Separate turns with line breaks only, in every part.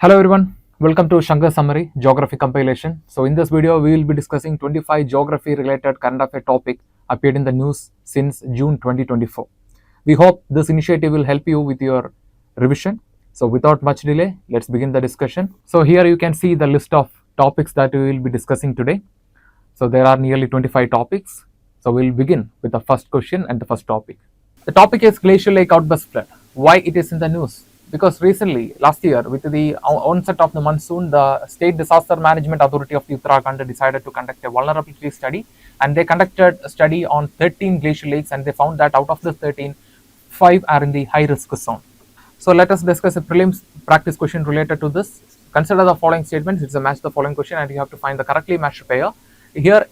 Hello everyone, welcome to Shankar Summary Geography Compilation. So in this video we will be discussing 25 geography related current affair topic appeared in the news since June 2024. We hope this initiative will help you with your revision. So without much delay, let's begin the discussion. So here you can see the list of topics that we will be discussing today. So there are nearly 25 topics. So we'll begin with the first question and the first topic. The topic is Glacial Lake outburst flood. Why it is in the news? Because recently, last year, with the onset of the monsoon, the State Disaster Management Authority of Uttarakhand decided to conduct a vulnerability study, and they conducted a study on 13 glacial lakes, and they found that out of the 13, 5 are in the high risk zone. So let us discuss a prelims practice question related to this. Consider the following statements. It's a match the following question, and you have to find the correctly matched pair. Here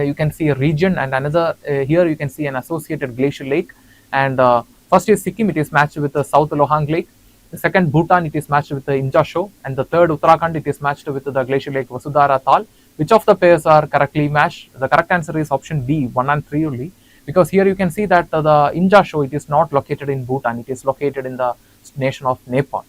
you can see a region, and another here you can see an associated glacial lake. And first is Sikkim, it is matched with the South Lohang Lake. The second, Bhutan, it is matched with the Imjasho. And the third, Uttarakhand, it is matched with the glacial lake Vasudhara Tal. Which of the pairs are correctly matched? The correct answer is option B, 1 and 3 only. Because here you can see that the Imjasho, it is not located in Bhutan, it is located in the nation of Nepal.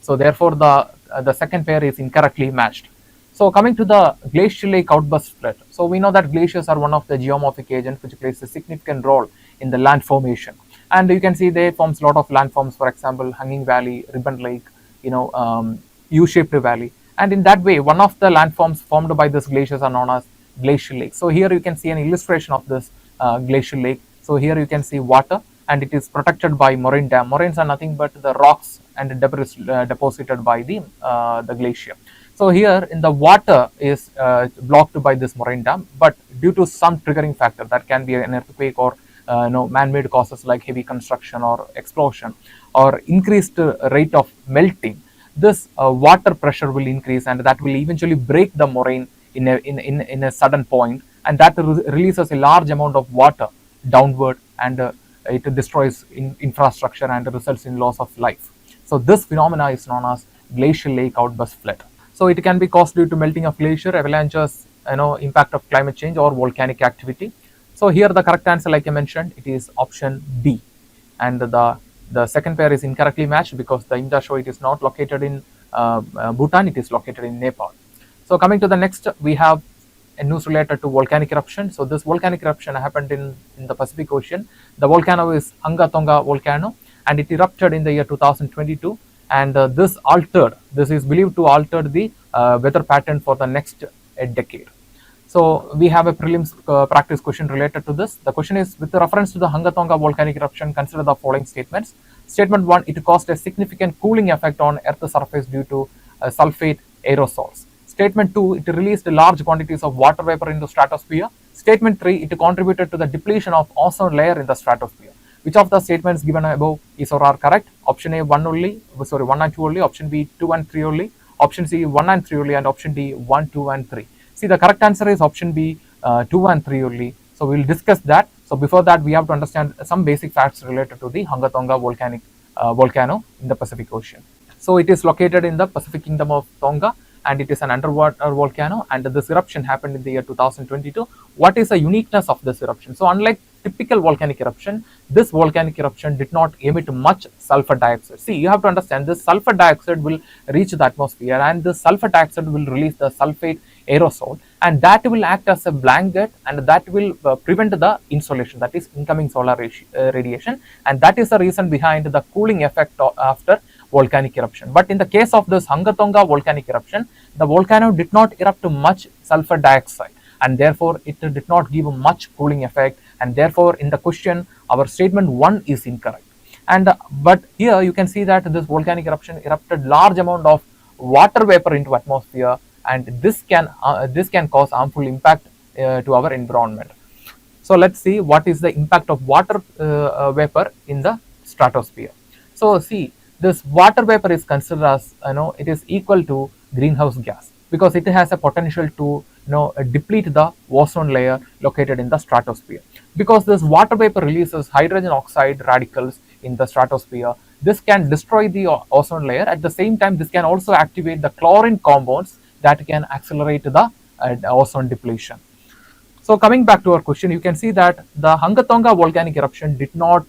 So therefore, the second pair is incorrectly matched. So coming to the glacial lake outburst flood. So we know that glaciers are one of the geomorphic agents which plays a significant role in the land formation. And you can see they forms a lot of landforms, for example, Hanging Valley, Ribbon Lake, U-shaped valley. And in that way, one of the landforms formed by these glaciers are known as glacial lake. So here you can see an illustration of this glacial lake. So here you can see water, and it is protected by moraine dam. Moraines are nothing but the rocks and debris deposited by the glacier. So here in the water is blocked by this moraine dam, but due to some triggering factor, that can be an earthquake or man-made causes like heavy construction or explosion or increased rate of melting, this water pressure will increase, and that will eventually break the moraine in a sudden point, and that releases a large amount of water downward, and it destroys infrastructure and results in loss of life. So this phenomena is known as glacial lake outburst flood. So it can be caused due to melting of glacier, avalanches, impact of climate change, or volcanic activity. So here the correct answer, like I mentioned, it is option B. And the second pair is incorrectly matched because the Imjasho, it is not located in Bhutan, it is located in Nepal. So coming to the next, we have a news related to volcanic eruption. So this volcanic eruption happened in the Pacific Ocean. The volcano is Tonga volcano, and it erupted in the year 2022. And this is believed to alter the weather pattern for the next decade. So we have a prelims practice question related to this. The question is, with reference to the Tonga volcanic eruption, consider the following statements. Statement 1, it caused a significant cooling effect on Earth's surface due to sulfate aerosols. Statement 2, it released large quantities of water vapor in the stratosphere. Statement 3, it contributed to the depletion of ozone layer in the stratosphere. Which of the statements given above is or are correct? Option A, 1 and 2 only. Option B, 2 and 3 only. Option C, 1 and 3 only. And option D, 1, 2 and 3. See, the correct answer is option B, 2 and 3 only. So we will discuss that. So before that, we have to understand some basic facts related to the Tonga volcano in the Pacific Ocean. So it is located in the Pacific Kingdom of Tonga, and it is an underwater volcano, and this eruption happened in the year 2022. What is the uniqueness of this eruption? So unlike typical volcanic eruption, this volcanic eruption did not emit much sulfur dioxide. See, you have to understand this sulfur dioxide will reach the atmosphere, and this sulfur dioxide will release the sulfate aerosol, and that will act as a blanket, and that will prevent the insolation, that is incoming solar radiation, and that is the reason behind the cooling effect after volcanic eruption. But in the case of this Tonga volcanic eruption, the volcano did not erupt much sulfur dioxide, and therefore it did not give much cooling effect, and therefore in the question our statement 1 is incorrect. And but here you can see that this volcanic eruption erupted large amount of water vapor into atmosphere, and this can cause harmful impact to our environment. So let's see what is the impact of water vapor in the stratosphere. So see, this water vapor is considered as, it is equal to greenhouse gas, because it has a potential to deplete the ozone layer located in the stratosphere. Because this water vapor releases hydrogen oxide radicals in the stratosphere, this can destroy the ozone layer. At the same time, this can also activate the chlorine compounds that can accelerate the ozone depletion. So coming back to our question, you can see that the Tonga volcanic eruption did not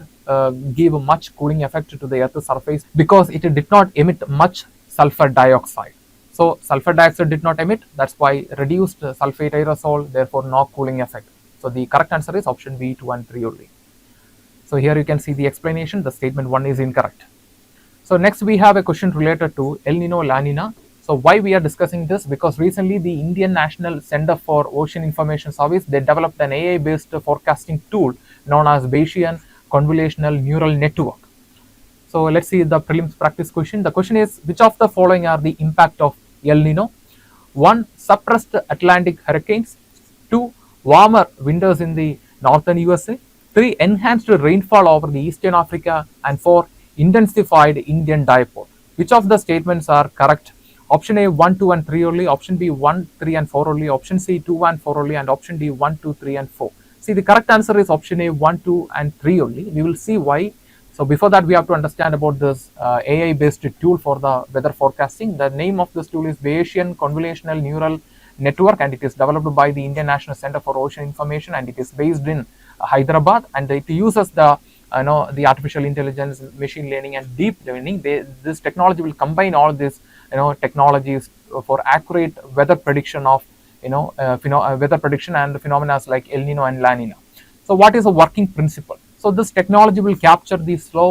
give much cooling effect to the Earth's surface because it did not emit much sulfur dioxide. So sulfur dioxide did not emit, that's why reduced sulfate aerosol, therefore no cooling effect. So the correct answer is option B, 2 and 3 only. So here you can see the explanation, the statement 1 is incorrect. So next we have a question related to El Nino La Nina. So why we are discussing this? Because recently the Indian National Center for Ocean Information Service, they developed an AI based forecasting tool known as Bayesian Convolutional Neural Network. So let's see the prelims practice question. The question is, which of the following are the impact of El Nino? 1. Suppressed Atlantic hurricanes. 2. Warmer winters in the northern USA. 3. Enhanced rainfall over the eastern Africa. And 4. Intensified Indian dipole. Which of the statements are correct? Option A, 1, 2 and 3 only. Option B, 1, 3 and 4 only. Option C, 2 and 4 only. And option D, 1, 2, 3 and 4. See, the correct answer is option A, 1, 2 and 3 only. We will see why. So before that, we have to understand about this AI based tool for the weather forecasting. The name of this tool is Bayesian Convolutional Neural Network, and it is developed by the Indian National Center for Ocean Information, and it is based in Hyderabad, and it uses the the artificial intelligence, machine learning and deep learning. This technology will combine all these technologies for accurate weather prediction of weather prediction and phenomena like El Nino and La Nina. So what is a working principle? So this technology will capture the slow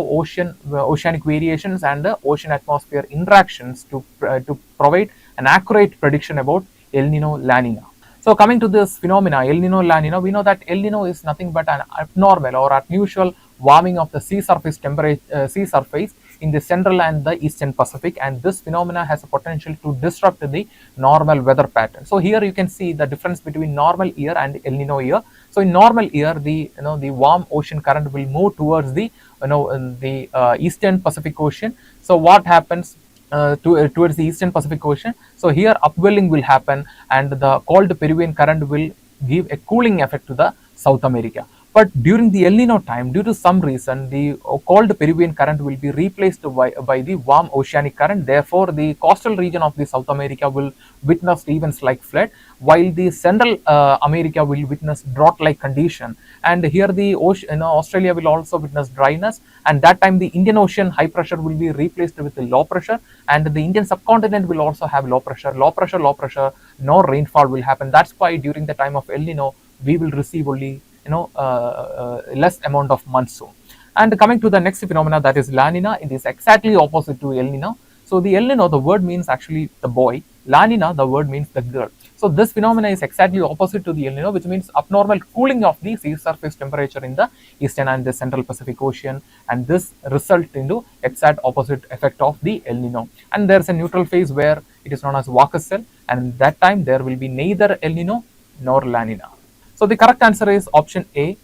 oceanic variations and the ocean atmosphere interactions to provide an accurate prediction about El Nino, La Nina. So coming to this phenomena, El Nino, La Nina, we know that El Nino is nothing but an abnormal or unusual warming of the sea surface temperature, sea surface in the central and the eastern Pacific, and this phenomena has a potential to disrupt the normal weather pattern. So here you can see the difference between normal year and El Nino year. So in normal year, the the warm ocean current will move towards the eastern Pacific Ocean. So what happens towards the eastern Pacific Ocean? So here upwelling will happen, and the cold Peruvian current will give a cooling effect to the South America. But during the El Nino time, due to some reason, the cold Peruvian current will be replaced by the warm oceanic current. Therefore, the coastal region of the South America will witness events like flood, while the Central America will witness drought-like condition. And here the ocean, Australia will also witness dryness. And that time, the Indian Ocean high pressure will be replaced with the low pressure, and the Indian subcontinent will also have low pressure. Low pressure, low pressure. No rainfall will happen. That's why during the time of El Nino, we will receive only less amount of monsoon. And coming to the next phenomena, that is La Nina, it is exactly opposite to El Nino. So the El Nino, the word means actually the boy. La Nina, the word means the girl. So this phenomena is exactly opposite to the El Nino, which means abnormal cooling of the sea surface temperature in the eastern and the central Pacific Ocean, and this result into exact opposite effect of the El Nino. And there's a neutral phase where it is known as Walker's cell, and that time there will be neither El Nino nor La Nina. So the correct answer is option A,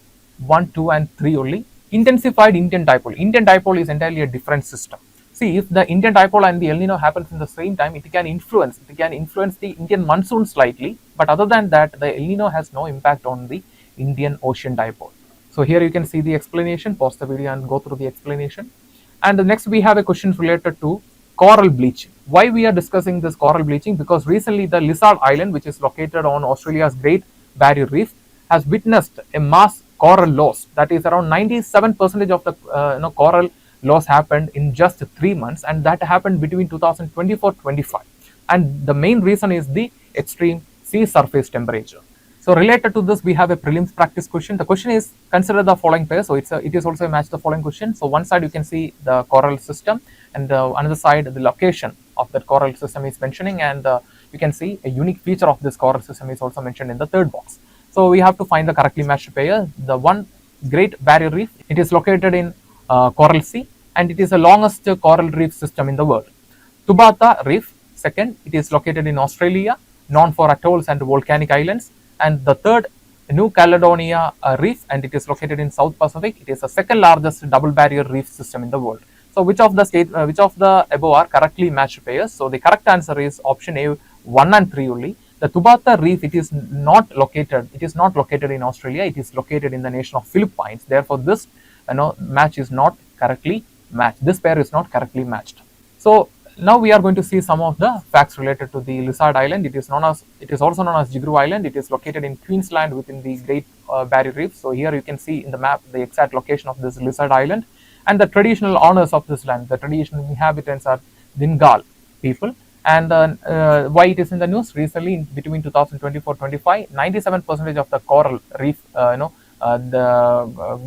1, 2 and 3 only. Intensified Indian dipole. Indian dipole is entirely a different system. See, if the Indian dipole and the El Nino happens in the same time, it can influence the Indian monsoon slightly, but other than that, the El Nino has no impact on the Indian Ocean dipole. So here you can see the explanation. Pause the video and go through the explanation. And next we have a question related to coral bleaching. Why we are discussing this coral bleaching? Because recently the Lizard Island, which is located on Australia's Great Barrier Reef, has witnessed a mass coral loss. That is around 97% of the coral loss happened in just 3 months, and that happened between 2024-25. And the main reason is the extreme sea surface temperature. So related to this, we have a prelims practice question. The question is, consider the following pair. So it is also a match the following question. So one side you can see the coral system, and another side the location of that coral system is mentioning, and you can see a unique feature of this coral system is also mentioned in the third box. So we have to find the correctly matched pair. The one, Great Barrier Reef, it is located in Coral Sea, and it is the longest coral reef system in the world. Tubata Reef, second, it is located in Australia, known for atolls and volcanic islands. And the third, New Caledonia Reef, and it is located in South Pacific. It is the second largest double barrier reef system in the world. So which of the above are correctly matched pairs? So the correct answer is option A, 1 and 3 only. The Tubata Reef, it is not located in Australia. It is located in the nation of Philippines. Therefore, this match is not correctly matched. This pair is not correctly matched. So now we are going to see some of the facts related to the Lizard Island. It is also known as Jigru Island. It is located in Queensland within the Great Barrier Reef. So here you can see in the map the exact location of this Lizard Island and the traditional owners of this land. The traditional inhabitants are Dingal. people. And why it is in the news recently, between 2024-25, 97% of the coral reef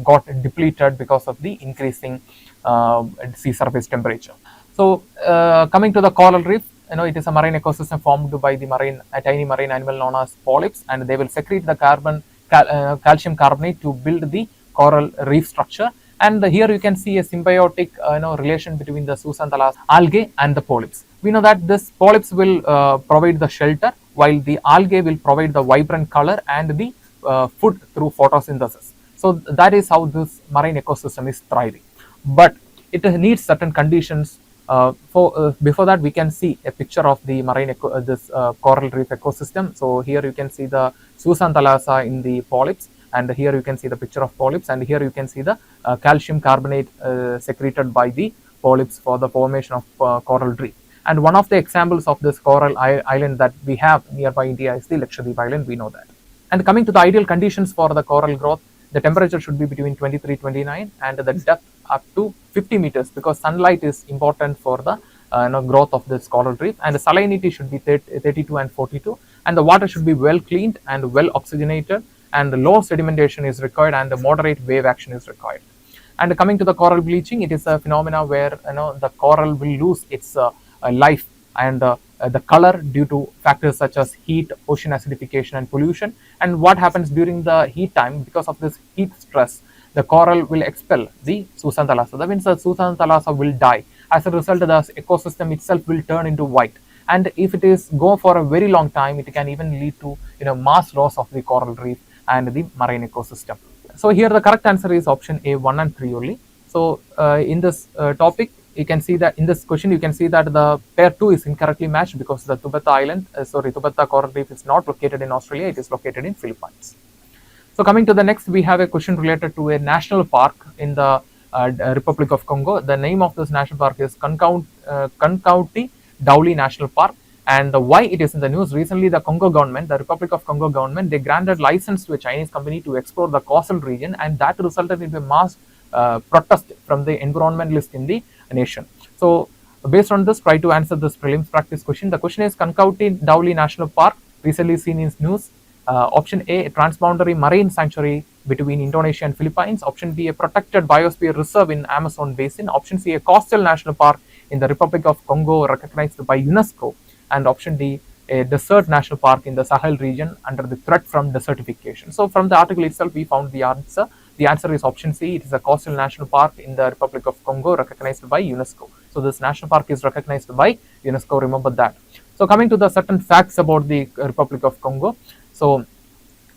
got depleted because of the increasing sea surface temperature. So coming to the coral reef, it is a marine ecosystem formed by the a tiny marine animal known as polyps, and they will secrete the calcium carbonate to build the coral reef structure. And here you can see a symbiotic relation between the zooxanthellae algae and the polyps. We know that this polyps will provide the shelter, while the algae will provide the vibrant color and the food through photosynthesis. So that is how this marine ecosystem is thriving. But it needs certain conditions. Before that, we can see a picture of the marine coral reef ecosystem. So here you can see the zooxanthellae in the polyps, and here you can see the picture of polyps, and here you can see the calcium carbonate secreted by the polyps for the formation of coral reef. And one of the examples of this coral island that we have nearby India is the Lakshadweep island. We know that. And coming to the ideal conditions for the coral growth, the temperature should be between 23-29 and the depth up to 50 meters, because sunlight is important for the growth of this coral reef, and the salinity should be 32 and 42, and the water should be well cleaned and well oxygenated, and the low sedimentation is required, and the moderate wave action is required. And coming to the coral bleaching, it is a phenomena where the coral will lose its life and the color due to factors such as heat, ocean acidification, and pollution. And what happens during the heat time, because of this heat stress, the coral will expel the zooxanthellae. That means the zooxanthellae will die. As a result, the ecosystem itself will turn into white. And if it is go for a very long time, it can even lead to mass loss of the coral reef and the marine ecosystem. So here the correct answer is option A, 1 and 3 only. So in this topic, you can see that in this question, you can see that the pair 2 is incorrectly matched, because the Tibet coral reef is not located in Australia, it is located in Philippines. So coming to the next, we have a question related to a national park in the Republic of Congo. The name of this national park is Kankauti-Dauli National Park. And why it is in the news, recently the Congo government, the Republic of Congo government, they granted license to a Chinese company to explore the coastal region, and that resulted in a mass protest from the environmentalists in the nation. So based on this, try to answer this prelims practice question. The question is Kankauti-Dauli National Park, recently seen in news. Option A, a transboundary marine sanctuary between Indonesia and Philippines. Option B, a protected biosphere reserve in Amazon basin. Option C, a coastal national park in the Republic of Congo recognized by UNESCO. And option D, a desert national park in the Sahel region under the threat from desertification. So from the article itself, we found the answer. The answer is option C. It is a coastal national park in the Republic of Congo recognized by UNESCO. So this national park is recognized by UNESCO. Remember that. So coming to the certain facts about the Republic of Congo. So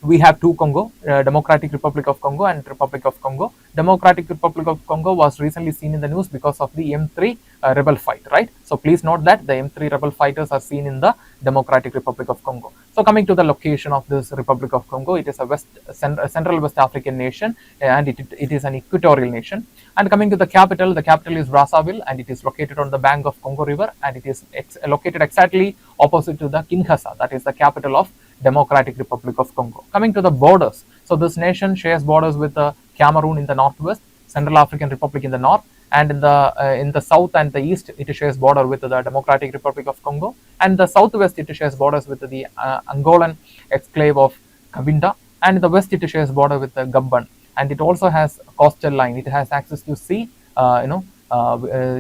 we have two Congo, Democratic Republic of Congo and Republic of Congo. Democratic Republic of Congo was recently seen in the news because of the M3 rebel fight, right? So please note that the M3 rebel fighters are seen in the Democratic Republic of Congo. So coming to the location of this Republic of Congo, it is a Central West African nation, and it is an equatorial nation. And coming to the capital is Brazzaville, and it is located on the bank of Congo River, and it is located exactly opposite to the Kinshasa, that is the capital of Democratic Republic of Congo. Coming to the borders, so this nation shares borders with Cameroon in the northwest, Central African Republic in the north, and in the south and the east it shares border with the Democratic Republic of Congo, and the southwest it shares borders with the Angolan exclave of Cabinda, and in the west it shares border with Gabon, and it also has a coastal line. It has access to sea, to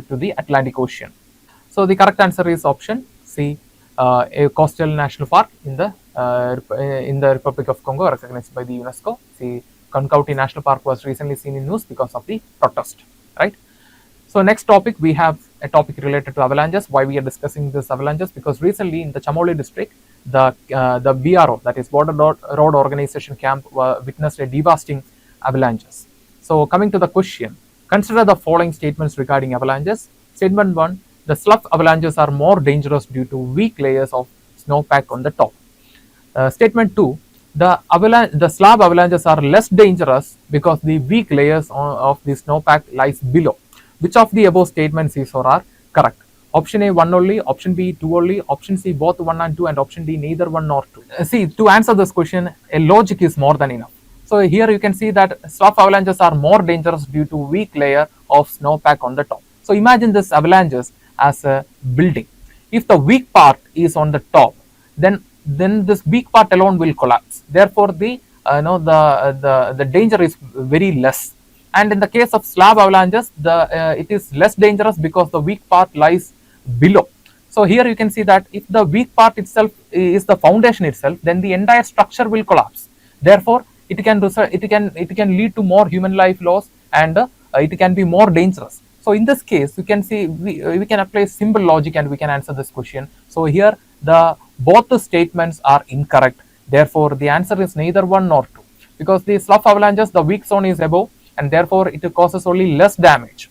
the Atlantic Ocean. So the correct answer is option C, a coastal national park in the Republic of Congo recognized by the UNESCO. The Kankauti National Park was recently seen in news because of the protest, right? So next topic, we have a topic related to avalanches. Why we are discussing this avalanches? Because recently in the Chamoli district, the BRO, that is Border Road Organization camp, witnessed a devastating avalanches. So coming to the question, consider the following statements regarding avalanches. Statement 1, the slough avalanches are more dangerous due to weak layers of snowpack on the top. Statement 2, the slab avalanches are less dangerous because the weak layers of the snowpack lies below. Which of the above statements is or are correct? Option A, 1 only, option B, 2 only, option C, both 1 and 2, and option D, neither 1 nor 2. See, to answer this question, a logic is more than enough. So here you can see that slough avalanches are more dangerous due to weak layer of snowpack on the top. So imagine this avalanches as a building. if the weak part is on the top, then this weak part alone will collapse. Therefore, the danger is very less. And in the case of slab avalanches, it is less dangerous because the weak part lies below. So here you can see that if the weak part itself is the foundation itself, then the entire structure will collapse. Therefore, it can lead to more human life loss, and it can be more dangerous. So in this case, you can see we can apply simple logic and we can answer this question. So here both the statements are incorrect. Therefore, the answer is neither one nor two, because the slough avalanches, the weak zone is above, and therefore it causes only less damage.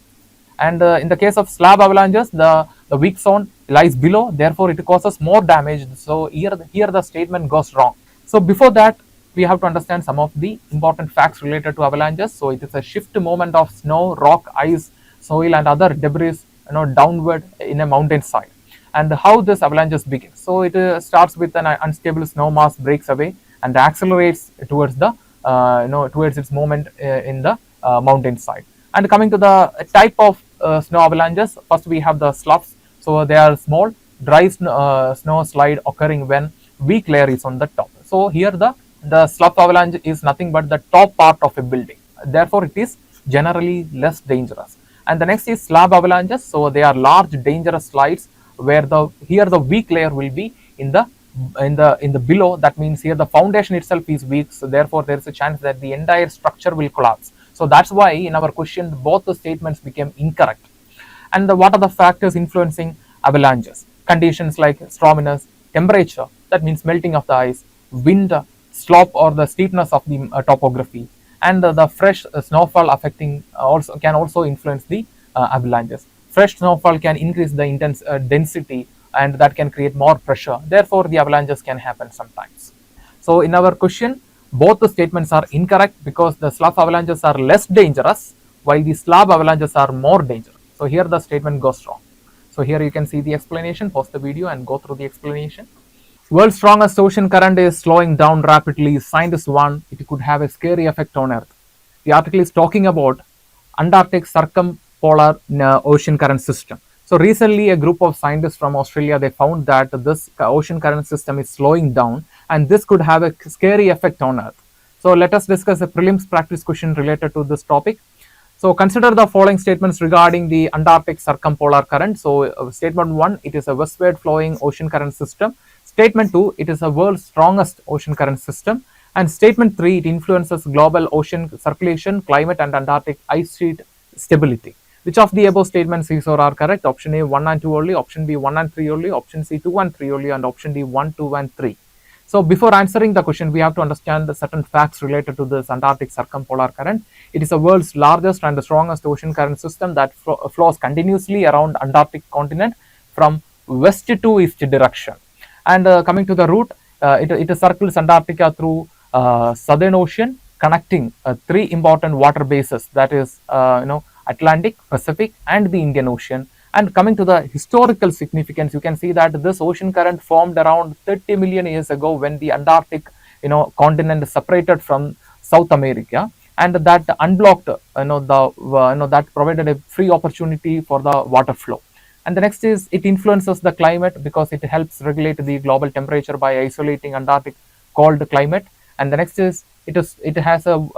And in the case of slab avalanches, the weak zone lies below, therefore it causes more damage. So here the statement goes wrong. So before that, we have to understand some of the important facts related to avalanches. So it is a shift moment of snow, rock, ice, soil and other debris downward in a mountainside. And how this avalanches begin. So it starts with an unstable snow mass breaks away and accelerates towards the towards its movement in the mountainside. And coming to the type of snow avalanches, first we have the sloughs. So they are small dry snow slide occurring when weak layer is on the top. So here the slough avalanche is nothing but the top part of a building. Therefore, it is generally less dangerous. And the next is slab avalanches. So they are large dangerous slides where here the weak layer will be in the below. That means here the foundation itself is weak. So therefore, there is a chance that the entire structure will collapse. So that's why in our question both the statements became incorrect. And what are the factors influencing avalanches? Conditions like storminess, temperature, that means melting of the ice, wind, slope or the steepness of the topography, and the fresh snowfall affecting can also influence the avalanches. Fresh snowfall can increase the intense density, and that can create more pressure. Therefore, the avalanches can happen sometimes. So in our question, both the statements are incorrect because the slough avalanches are less dangerous while the slab avalanches are more dangerous. So here the statement goes wrong. So here you can see the explanation. Pause the video and go through the explanation. World's strongest ocean current is slowing down rapidly. Scientists warn it could have a scary effect on Earth. The article is talking about Antarctic circumpolar ocean current system. So recently a group of scientists from Australia, they found that this ocean current system is slowing down and this could have a scary effect on Earth. So let us discuss a prelims practice question related to this topic. So consider the following statements regarding the Antarctic circumpolar current. So statement 1, it is a westward flowing ocean current system. Statement 2, it is the world's strongest ocean current system. And statement 3, it influences global ocean circulation, climate and Antarctic ice sheet stability. Which of the above statements is or are correct? Option A 1 and 2 only, option B 1 and 3 only, option C 2 and 3 only, and option D 1, 2 and 3. So before answering the question, we have to understand the certain facts related to this Antarctic circumpolar current. It is the world's largest and the strongest ocean current system that flows continuously around Antarctic continent from west to east direction. And coming to the route, it circles Antarctica through Southern Ocean, connecting 3 important water bases, that is Atlantic, Pacific and the Indian Ocean. And coming to the historical significance, you can see that this ocean current formed around 30 million years ago when the Antarctic continent separated from South America, and that unblocked that provided a free opportunity for the water flow. And the next is it influences the climate because it helps regulate the global temperature by isolating Antarctic cold climate. And the next is it has a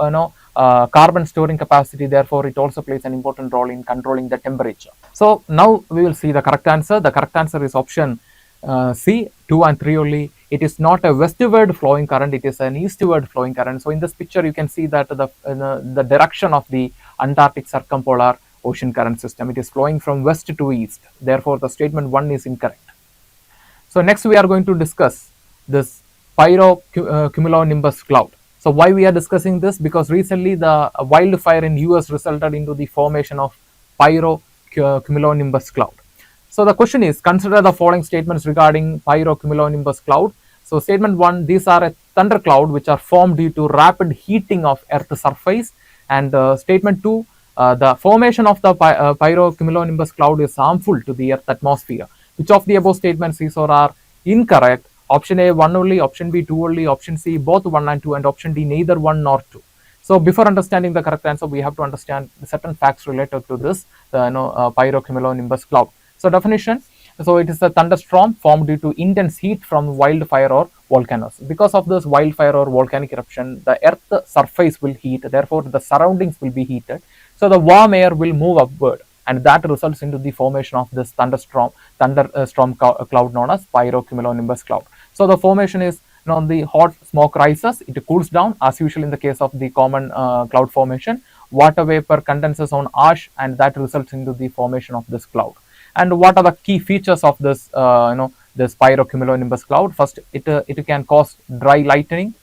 carbon storing capacity, therefore it also plays an important role in controlling the temperature. So now we will see the correct answer. The correct answer is option C, 2 and 3 only. It is not a westward flowing current, it is an eastward flowing current. So in this picture you can see that the direction of the Antarctic circumpolar ocean current system, it is flowing from west to east. Therefore the statement 1 is incorrect. So next we are going to discuss this Pyro-cumulonimbus cloud. So why we are discussing this? Because recently the wildfire in US resulted into the formation of Pyro-cumulonimbus cloud. So the question is, consider the following statements regarding Pyro-cumulonimbus cloud. So statement 1, these are a thunder cloud which are formed due to rapid heating of Earth's surface. And statement 2, the formation of the Pyro-cumulonimbus cloud is harmful to the Earth atmosphere. Which of the above statements is or are incorrect? Option A 1 only, option B 2 only, option C both 1 and 2, and option D neither 1 nor 2. So before understanding the correct answer, we have to understand certain facts related to this Pyro-cumulonimbus cloud. So definition, So it is a thunderstorm formed due to intense heat from wildfire or volcanoes. Because of this wildfire or volcanic eruption, the earth surface will heat, therefore the surroundings will be heated. So the warm air will move upward, and that results into the formation of this thunderstorm cloud known as Pyro-cumulonimbus cloud. So the formation is, the hot smoke rises, it cools down as usual in the case of the common cloud formation. Water vapor condenses on ash, and that results into the formation of this cloud. And what are the key features of this this pyrocumulonimbus cloud? First, it can cause dry lightning,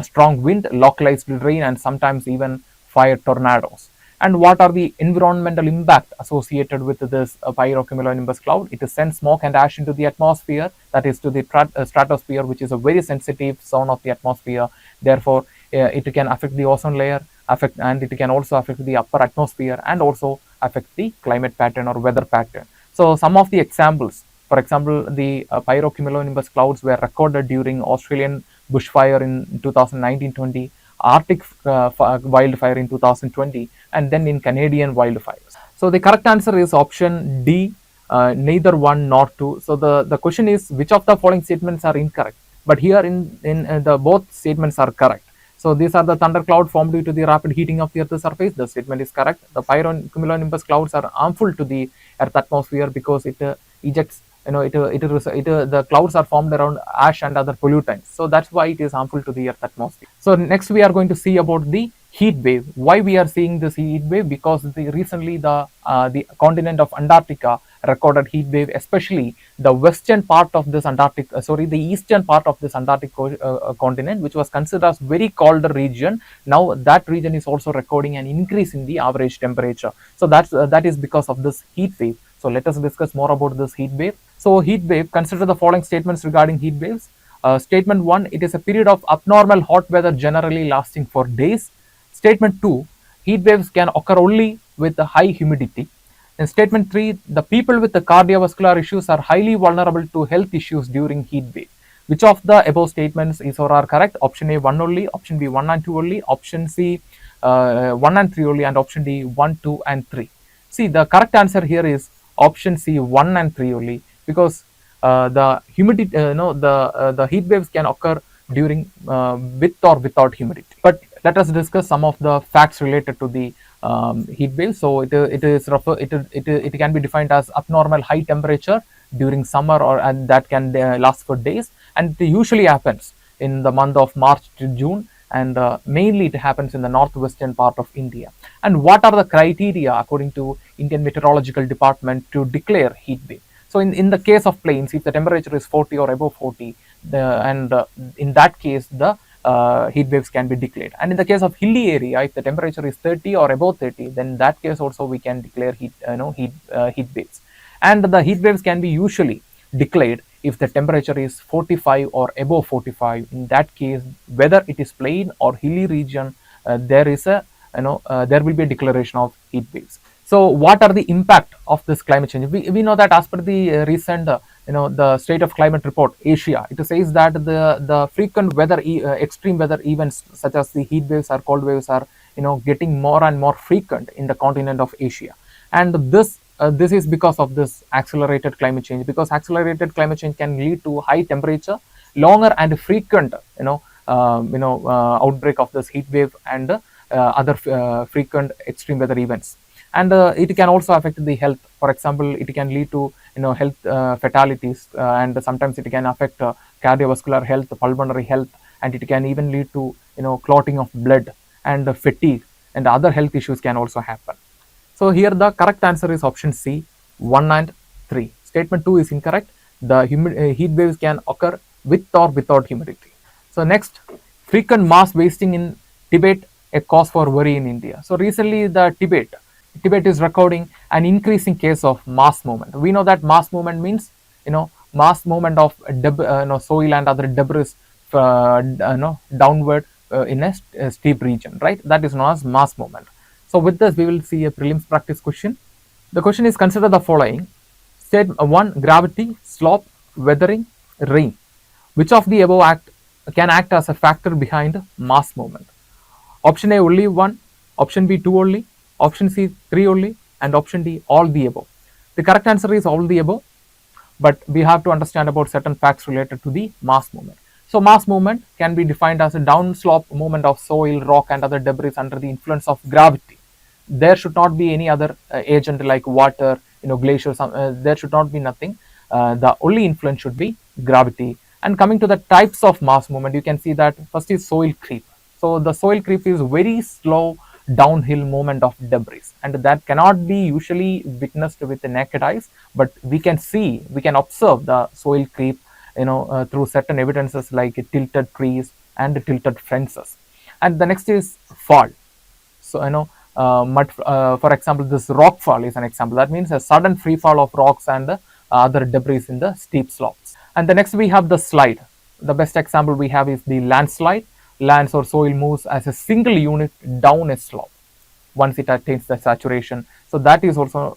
strong wind, localized rain, and sometimes even fire tornadoes. And what are the environmental impact associated with this pyrocumulonimbus cloud? It sends smoke and ash into the atmosphere, that is to the stratosphere, which is a very sensitive zone of the atmosphere. Therefore, it can affect the ozone layer, and it can also affect the upper atmosphere, and also affect the climate pattern or weather pattern. So some of the examples, for example, the pyrocumulonimbus clouds were recorded during Australian bushfire in 2019-20, Arctic wildfire in 2020, and then in Canadian wildfires. So the correct answer is option D, neither one nor two. So the question is, which of the following statements are incorrect? But here in the both statements are correct. So these are the thundercloud formed due to the rapid heating of the Earth's surface. The statement is correct. The pyrocumulonimbus clouds are harmful to the Earth atmosphere because it ejects, the clouds are formed around ash and other pollutants. So that's why it is harmful to the Earth atmosphere. So next we are going to see about the heat wave. Why we are seeing this heat wave? Because recently the continent of Antarctica recorded heat wave, especially the western part of this the eastern part of this Antarctic continent, which was considered as very cold region. Now that region is also recording an increase in the average temperature. So that is because of this heat wave. So let us discuss more about this heat wave. So heat wave, consider the following statements regarding heat waves. Statement 1, it is a period of abnormal hot weather generally lasting for days. Statement 2, heat waves can occur only with high humidity. In statement 3, the people with the cardiovascular issues are highly vulnerable to health issues during heat wave. Which of the above statements is or are correct? Option A, 1 only, option B, 1 and 2 only, option C, 1 and 3 only, and option D, 1, 2 and 3. See, the correct answer here is option C, 1 and 3 only, because the humidity, the heat waves can occur during with or without humidity. But let us discuss some of the facts related to the heat wave. So it can be defined as abnormal high temperature during summer, and that can last for days, and it usually happens in the month of March to June, and mainly it happens in the northwestern part of India. And what are the criteria according to Indian Meteorological Department to declare heat wave? So in the case of plains, if the temperature is 40 or above 40, in that case the heat waves can be declared. And in the case of hilly area, if the temperature is 30 or above 30, then in that case also we can declare heat waves. And the heat waves can be usually declared if the temperature is 45 or above 45. In that case, whether it is plain or hilly region, there will be a declaration of heat waves. So what are the impact of this climate change? We know that as per the recent the state of climate report Asia, it says that the frequent extreme weather events such as the heat waves or cold waves are getting more and more frequent in the continent of Asia. And this is because of this accelerated climate change, because accelerated climate change can lead to high temperature, longer and frequent outbreak of this heat wave and other frequent extreme weather events. And it can also affect the health. For example, it can lead to health fatalities, and sometimes it can affect cardiovascular health, pulmonary health, and it can even lead to clotting of blood, and fatigue, and other health issues can also happen. So here the correct answer is option C, 1 and 3. Statement 2 is incorrect. The heat waves can occur with or without humidity. So next, frequent mass wasting in Tibet, a cause for worry in India. So recently the Tibet is recording an increasing case of mass movement. We know that mass movement means mass movement of soil and other debris downward in a steep region, right? That is known as mass movement. So with this, we will see a prelims practice question. The question is, consider the following. State 1, gravity, slope, weathering, rain. Which of the above can act as a factor behind mass movement? Option A, only 1, option B, 2 only, option C, 3 only, and option D, all the above. The correct answer is all the above. but we have to understand about certain facts related to the mass movement. So mass movement can be defined as a downslope movement of soil, rock and other debris under the influence of gravity. There should not be any other agent like water, glacier, there should not be nothing. The only influence should be gravity. And coming to the types of mass movement, you can see that first is soil creep. So the soil creep is very slow downhill movement of debris, and that cannot be usually witnessed with the naked eyes, but we can observe the soil creep through certain evidences like tilted trees and tilted fences. And the next is fall. So for example, this rock fall is an example. That means a sudden free fall of rocks and other debris in the steep slopes. And the next we have the slide. The best example we have is the landslide. Lands or soil moves as a single unit down a slope once it attains the saturation. So that is also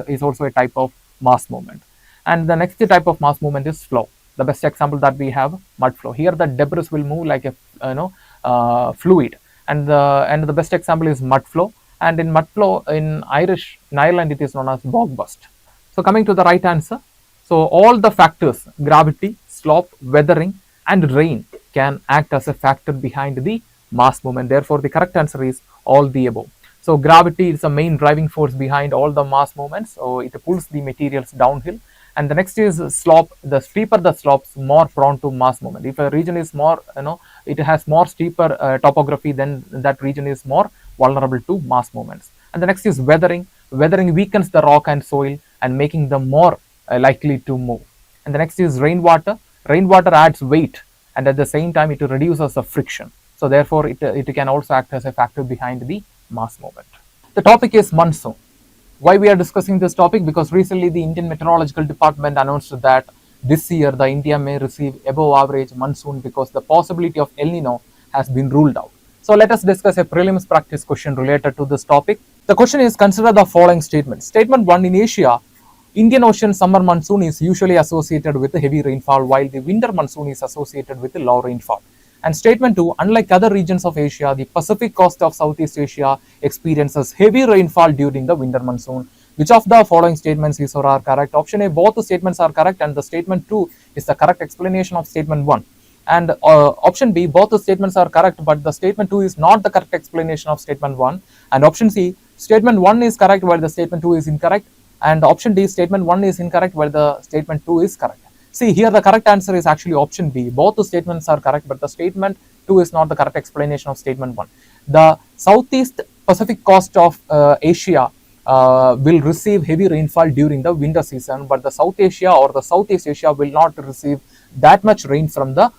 is also a type of mass movement. And the next type of mass movement is flow. The best example that we have, mud flow. Here the debris will move like a fluid, and the best example is mud flow. And in mud flow in Ireland it is known as bog burst. So coming to the right answer, so all the factors, gravity, slope, weathering and rain, can act as a factor behind the mass movement. Therefore the correct answer is all the above. So gravity is the main driving force behind all the mass movements, so it pulls the materials downhill. And the next is slope. The steeper the slopes, more prone to mass movement. If a region is more, it has more steeper topography, then that region is more vulnerable to mass movements. And the next is weathering. Weathering weakens the rock and soil and making them more likely to move. And the next is rainwater. Rainwater adds weight, and at the same time it reduces the friction. So therefore it can also act as a factor behind the mass movement. The topic is monsoon. Why we are discussing this topic? Because recently the Indian Meteorological Department announced that this year the India may receive above average monsoon because the possibility of El Nino has been ruled out. So let us discuss a prelims practice question related to this topic. The question is, consider the following statement. Statement 1, in Asia, Indian Ocean summer monsoon is usually associated with heavy rainfall, while the winter monsoon is associated with low rainfall. And statement 2, unlike other regions of Asia, the Pacific coast of Southeast Asia experiences heavy rainfall during the winter monsoon. Which of the following statements is or are correct? Option A, both the statements are correct, and the statement 2 is the correct explanation of statement 1. And option B, both the statements are correct, but the statement 2 is not the correct explanation of statement 1. And option C, statement 1 is correct while the statement 2 is incorrect. And option D, statement 1 is incorrect while the statement 2 is correct. See, here the correct answer is actually option B. Both the statements are correct, but the statement 2 is not the correct explanation of statement 1. The Southeast Pacific coast of Asia will receive heavy rainfall during the winter season, but the South Asia or the Southeast Asia will not receive that much rain from the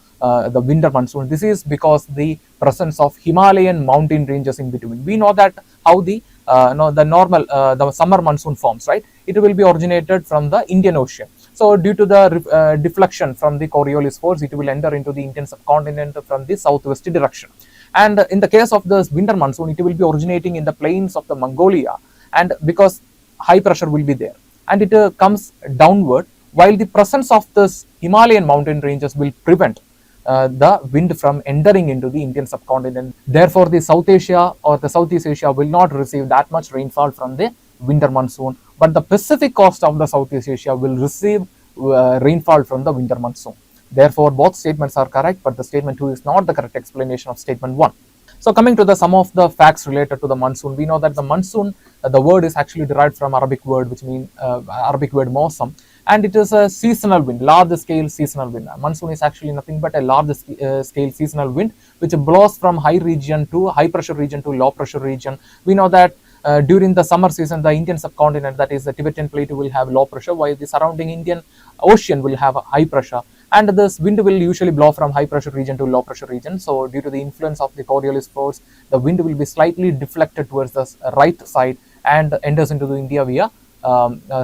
winter monsoon. This is because the presence of Himalayan mountain ranges in between. We know that how the the summer monsoon forms, right? It will be originated from the Indian Ocean. So due to the deflection from the Coriolis force, it will enter into the Indian subcontinent from the southwest direction. And in the case of this winter monsoon, it will be originating in the plains of the Mongolia, and because high pressure will be there, and it comes downward, while the presence of this Himalayan mountain ranges will prevent the wind from entering into the Indian subcontinent. Therefore, the South Asia or the Southeast Asia will not receive that much rainfall from the winter monsoon, but the Pacific coast of the Southeast Asia will receive rainfall from the winter monsoon. Therefore, both statements are correct, but the statement 2 is not the correct explanation of statement 1. So coming to some of the facts related to the monsoon, we know that the monsoon, the word is actually derived from Arabic word, which means Arabic word mawsam, and it is a seasonal wind, large scale seasonal wind. Monsoon is actually nothing but a large scale seasonal wind which blows from high pressure region to low pressure region. We know that during the summer season, the Indian subcontinent, that is the Tibetan plate, will have low pressure, while the surrounding Indian Ocean will have high pressure. And this wind will usually blow from high pressure region to low pressure region. So due to the influence of the Coriolis force, the wind will be slightly deflected towards the right side and enters into the India via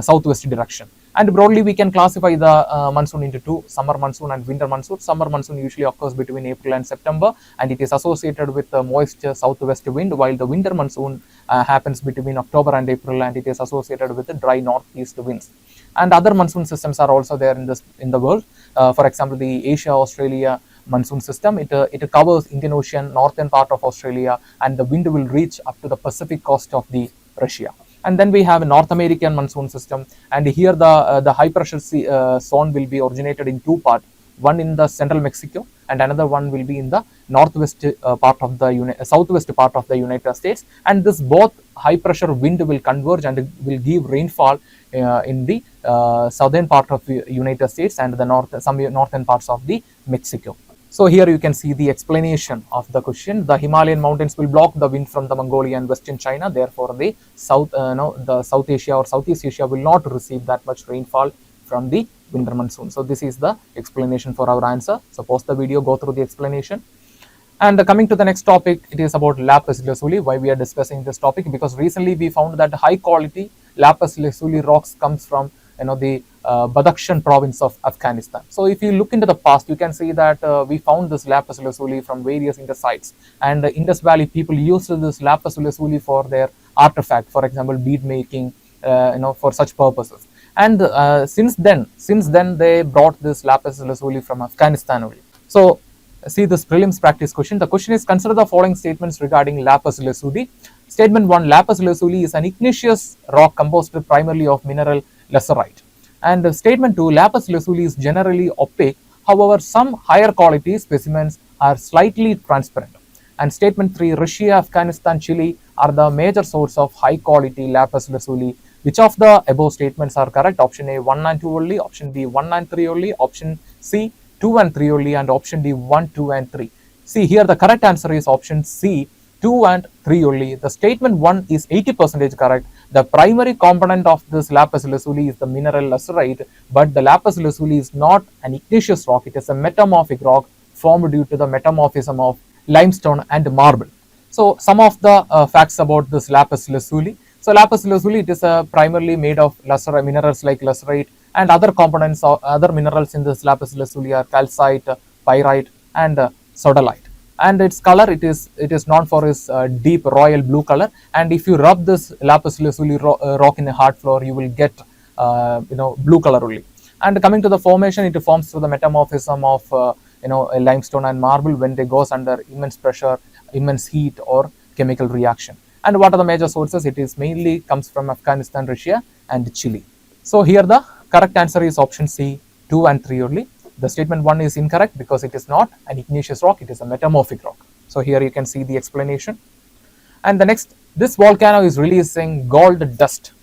southwest direction. And broadly, we can classify the monsoon into two: summer monsoon and winter monsoon. Summer monsoon usually occurs between April and September, and it is associated with the moist southwest wind, while the winter monsoon happens between October and April, and it is associated with the dry northeast winds. And other monsoon systems are also there in the world. For example, the Asia-Australia monsoon system, it covers Indian Ocean, northern part of Australia, and the wind will reach up to the Pacific coast of the Russia. And then we have a North American monsoon system, and here the high pressure zone will be originated in two parts, one in the central Mexico and another one will be in the northwest part of the southwest part of the United States. And this both high pressure wind will converge and will give rainfall in the southern part of the United States and the some northern parts of the Mexico. So here you can see the explanation of the question. The Himalayan mountains will block the wind from the Mongolia and Western China. Therefore, the South Asia or Southeast Asia will not receive that much rainfall from the winter monsoon. So this is the explanation for our answer. So pause the video, go through the explanation. And coming to the next topic, it is about lapis lazuli. Why we are discussing this topic? Because recently we found that high quality lapis lazuli rocks comes from the Badakhshan province of Afghanistan. So if you look into the past, you can see that we found this lapis lazuli from various Indus sites, and the Indus Valley people used this lapis lazuli for their artifact, for example bead making, for such purposes. And since then they brought this lapis lazuli from Afghanistan only. So see this prelims practice question. The question is, consider the following statements regarding lapis lazuli. Statement 1, lapis lazuli is an igneous rock composed primarily of mineral lacerite. And statement 2, lapis lazuli is generally opaque. However, some higher quality specimens are slightly transparent. And statement 3, Russia, Afghanistan, Chile are the major source of high quality lapis lazuli. Which of the above statements are correct? Option A, 1 and 2 only. Option B, 1 and 3 only. Option C, 2 and 3 only. And option D, 1, 2 and 3. See here the correct answer is option C, 2 and 3 only. The statement 1 is 80% correct. The primary component of this lapis lazuli is the mineral lacerite, but the lapis lazuli is not an igneous rock. It is a metamorphic rock formed due to the metamorphism of limestone and marble. So some of the facts about this lapis lazuli. So lapis lazuli, it is primarily made of lacerite minerals like lacerite, and other components of other minerals in this lapis lazuli are calcite, pyrite, and sodalite. And its color, it is known for its deep royal blue color. And if you rub this lapis lazuli rock in a hard floor, you will get blue color only. And coming to the formation, it forms through the metamorphism of a limestone and marble when they goes under immense pressure, immense heat, or chemical reaction. And what are the major sources? It is mainly comes from Afghanistan, Russia, and Chile. So here the correct answer is option C, 2 and 3 only. The statement 1 is incorrect because it is not an igneous rock, it is a metamorphic rock. So here you can see the explanation. And the next, this volcano is releasing gold dust.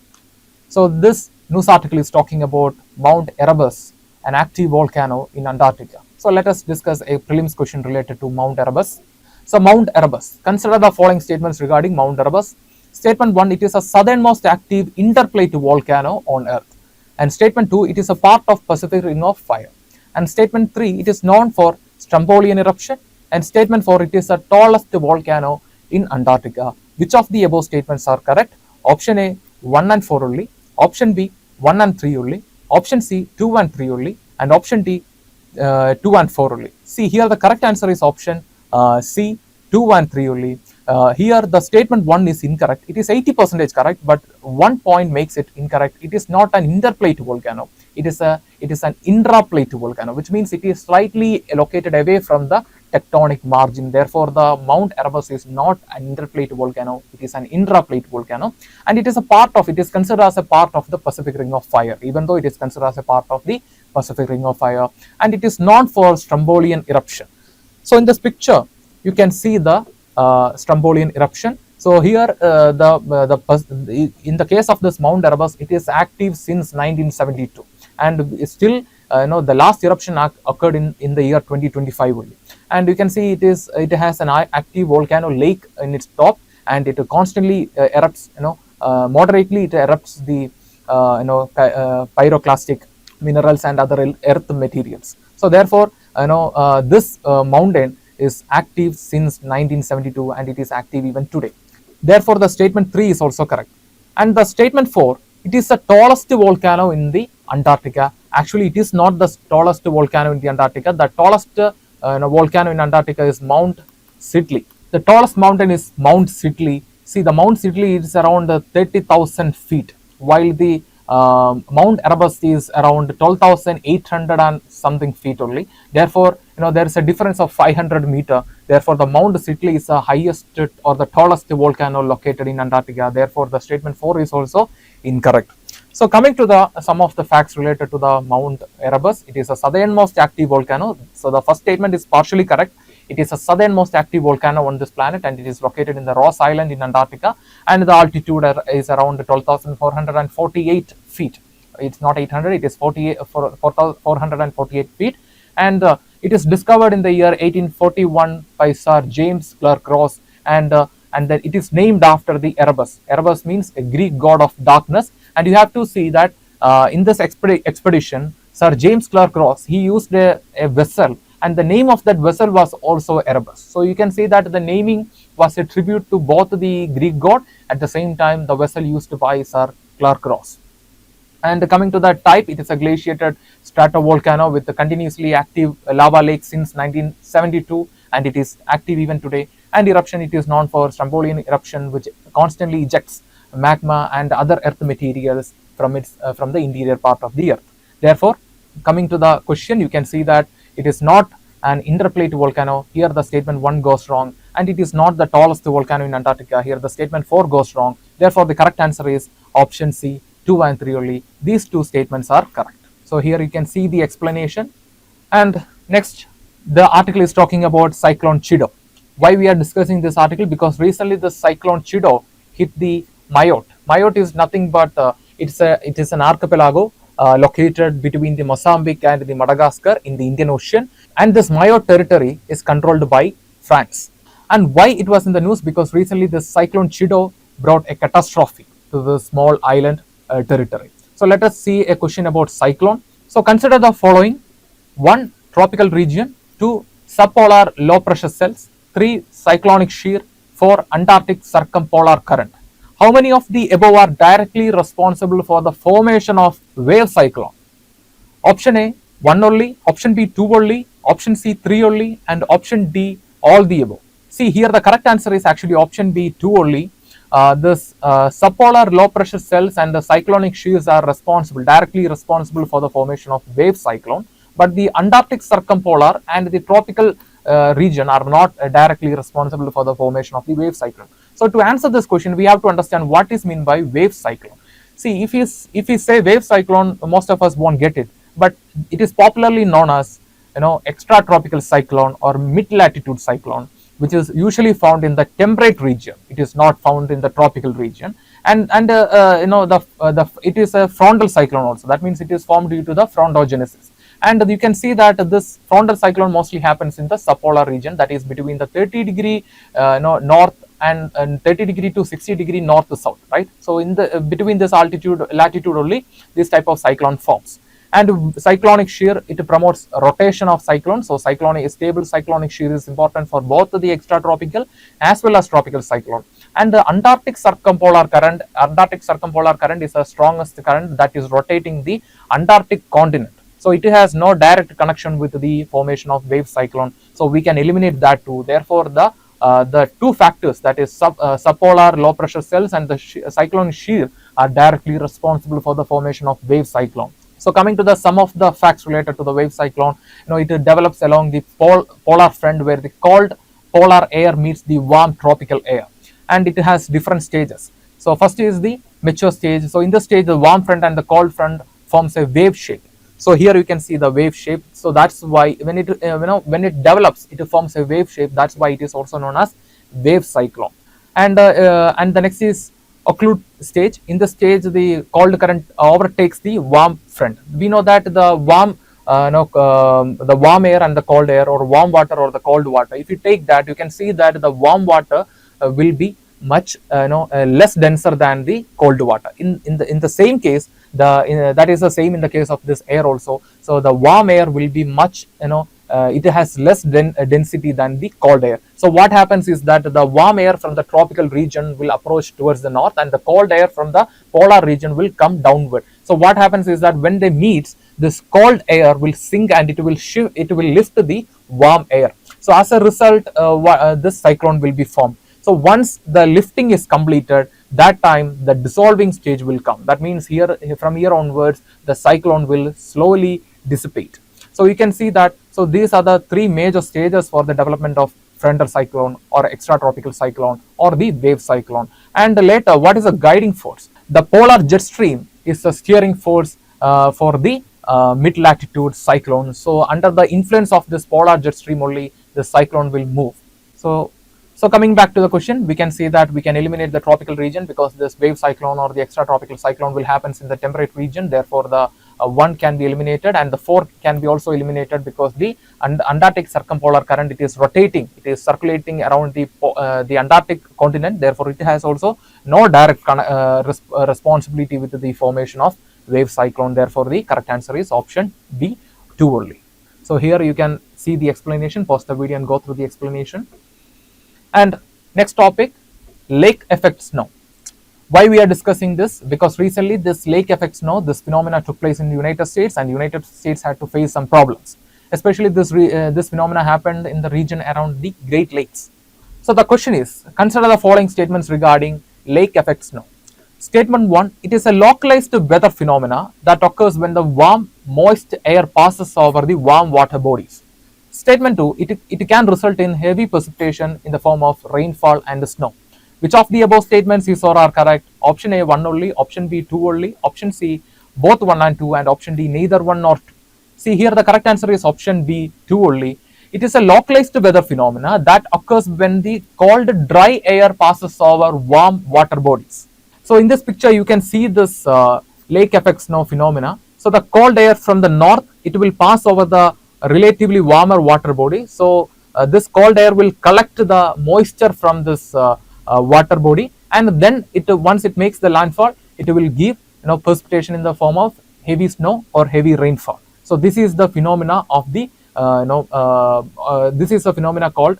So this news article is talking about Mount Erebus, an active volcano in Antarctica. So let us discuss a prelims question related to Mount Erebus. So Mount Erebus, consider the following statements regarding Mount Erebus. Statement 1, it is a southernmost active interplate volcano on Earth. And statement 2, it is a part of Pacific Ring of Fire. And statement 3, it is known for Strombolian eruption. And statement 4, it is the tallest volcano in Antarctica. Which of the above statements are correct? Option A, 1 and 4 only. Option B, 1 and 3 only. Option C, 2 and 3 only. And option D, 2 and 4 only. See here the correct answer is option C, 2 and 3 only. Here the statement 1 is incorrect. It is 80% correct, but 1 point makes it incorrect. It is not an interplate volcano. It is an intraplate volcano, which means it is slightly located away from the tectonic margin. Therefore, the Mount Erebus is not an interplate volcano. It is an intraplate volcano, and it is considered as a part of the Pacific Ring of Fire, even though it is considered as a part of the Pacific Ring of Fire, and it is known for Strombolian eruption. So in this picture, you can see the Strombolian eruption. So here, in the case of this Mount Erebus, it is active since 1972, and still, the last eruption occurred in the year 2025 only. And you can see it has an active volcano lake in its top, and it constantly erupts. Moderately it erupts the pyroclastic minerals and other earth materials. So therefore, this mountain is active since 1972, and it is active even today. Therefore, the statement 3 is also correct. And the statement 4, it is the tallest volcano in the Antarctica. Actually, it is not the tallest volcano in the Antarctica. The tallest volcano in Antarctica is Mount Sidley. The tallest mountain is Mount Sidley. See, the Mount Sidley is around 30,000 feet, while the Mount Erebus is around 12,800 and something feet only. Therefore, there is a difference of 500 meter. Therefore, the Mount Sitley is the highest or the tallest volcano located in Antarctica. Therefore, the statement 4 is also incorrect. So coming to the some of the facts related to the Mount Erebus, it is a southernmost active volcano. So the first statement is partially correct. It is a southernmost active volcano on this planet, and it is located in the Ross Island in Antarctica, and the altitude is around 12,448 feet. It's not 800, it is 448 feet, and it is discovered in the year 1841 by Sir James Clerk Ross, and then it is named after the Erebus. Erebus means a Greek god of darkness, and you have to see that in this expedition, Sir James Clerk Ross, he used a vessel, and the name of that vessel was also Erebus. So you can say that the naming was a tribute to both the Greek god, at the same time the vessel used by Sir Clerk Ross. And coming to the type, it is a glaciated stratovolcano with a continuously active lava lake since 1972, and it is active even today. And eruption, it is known for Strombolian eruption, which constantly ejects magma and other earth materials from the interior part of the earth. Therefore, coming to the question, you can see that it is not an interplate volcano. Here the statement 1 goes wrong, and it is not the tallest volcano in Antarctica. Here the statement 4 goes wrong. Therefore, the correct answer is option C, 2 and 3 only. These two statements are correct. So here you can see the explanation. And next, the article is talking about Cyclone Chido. Why we are discussing this article? Because recently the Cyclone Chido hit the Mayotte. Mayotte is nothing but it is an archipelago located between the Mozambique and the Madagascar in the Indian Ocean, and this Mayotte territory is controlled by France. And why it was in the news? Because recently the Cyclone Chido brought a catastrophe to the small island territory. So let us see a question about cyclone. So consider the following: 1. Tropical region, 2. Subpolar low pressure cells, 3. Cyclonic shear, 4. Antarctic circumpolar current. How many of the above are directly responsible for the formation of wave cyclone? Option A, 1 only, option B, 2 only, option C, 3 only, and option D, all the above. See, here the correct answer is actually option B, 2 only. This subpolar low pressure cells and the cyclonic shears are directly responsible for the formation of wave cyclone, but the Antarctic circumpolar and the tropical region are not directly responsible for the formation of the wave cyclone. So to answer this question, we have to understand what is meant by wave cyclone. See, if you say wave cyclone, most of us won't get it, but it is popularly known as extratropical cyclone or mid-latitude cyclone, which is usually found in the temperate region. It is not found in the tropical region, and it is a frontal cyclone also. That means it is formed due to the frontogenesis. And you can see that this frontal cyclone mostly happens in the subpolar region, that is between the 30-degree north and 30-degree to 60-degree north to south, right? So in the between this latitude only, this type of cyclone forms. And cyclonic shear, it promotes rotation of cyclones. So stable cyclonic shear is important for both the extratropical as well as tropical cyclone. And the Antarctic circumpolar current is the strongest current that is rotating the Antarctic continent. So it has no direct connection with the formation of wave cyclone. So we can eliminate that too. Therefore, the two factors, that is subpolar low pressure cells and the cyclonic shear, are directly responsible for the formation of wave cyclone. So coming to the some of the facts related to the wave cyclone, it develops along the polar front, where the cold polar air meets the warm tropical air, and it has different stages. So first is the mature stage. So in this stage, the warm front and the cold front forms a wave shape. So here you can see the wave shape. So that's why when it develops, it forms a wave shape. That's why it is also known as wave cyclone. And the next is occlude stage. In the stage, the cold current overtakes the warm front. We know that the warm air and the cold air, or warm water or the cold water, if you take that, you can see that the warm water will be much less denser than the cold water. In the same case, that is the same in the case of this air also. So the warm air will be much it has less density than the cold air. So what happens is that the warm air from the tropical region will approach towards the north, and the cold air from the polar region will come downward. So what happens is that when they meet, this cold air will sink and it will lift the warm air. So as a result, this cyclone will be formed. So once the lifting is completed, that time the dissolving stage will come. That means from here onwards, the cyclone will slowly dissipate. So you can see that So these are the three major stages for the development of frontal cyclone or extratropical cyclone or the wave cyclone. And later, what is the guiding force? The polar jet stream is the steering force for the mid-latitude cyclone. So under the influence of this polar jet stream only, the cyclone will move. So coming back to the question, we can see that we can eliminate the tropical region because this wave cyclone or the extratropical cyclone will happen in the temperate region. Therefore, the 1 can be eliminated, and the 4 can be also eliminated because the Antarctic circumpolar current, it is rotating, it is circulating around the Antarctic continent. Therefore, it has also no direct responsibility with the formation of wave cyclone. Therefore, the correct answer is option B, 2 only. So here you can see the explanation. Pause the video and go through the explanation. And next topic, lake effect snow. Why we are discussing this? Because recently this lake effect snow, this phenomena took place in the United States, and United States had to face some problems. Especially this phenomena happened in the region around the Great Lakes. So the question is, consider the following statements regarding lake effect snow. Statement 1, it is a localized weather phenomena that occurs when the warm, moist air passes over the warm water bodies. Statement 2, it can result in heavy precipitation in the form of rainfall and snow. Which of the above statements is or are correct? Option A, 1 only, option B, 2 only, option C, both 1 and 2, and option D, neither 1 nor 2. See here, the correct answer is option B, 2 only. It is a localized weather phenomena that occurs when the cold, dry air passes over warm water bodies. So in this picture, you can see this lake effect snow phenomena. So the cold air from the north, it will pass over the relatively warmer water body. So this cold air will collect the moisture from this water body, and then once it makes the landfall, it will give precipitation in the form of heavy snow or heavy rainfall. So this is the phenomena of the this is a phenomena called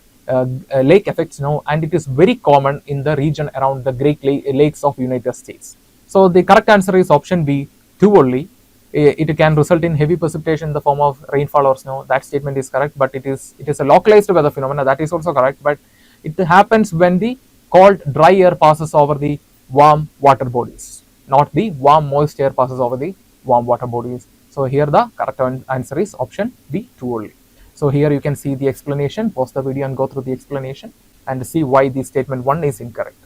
lake effect snow, and it is very common in the region around the Great Lakes of United States. So the correct answer is option B, 2 only. It can result in heavy precipitation in the form of rainfall or snow. That statement is correct, but it is a localized weather phenomena. That is also correct, but it happens when the cold, dry air passes over the warm water bodies, not the warm, moist air passes over the warm water bodies. So here the correct answer is option B, 2 only. So here you can see the explanation. Pause the video and go through the explanation and see why the statement 1 is incorrect.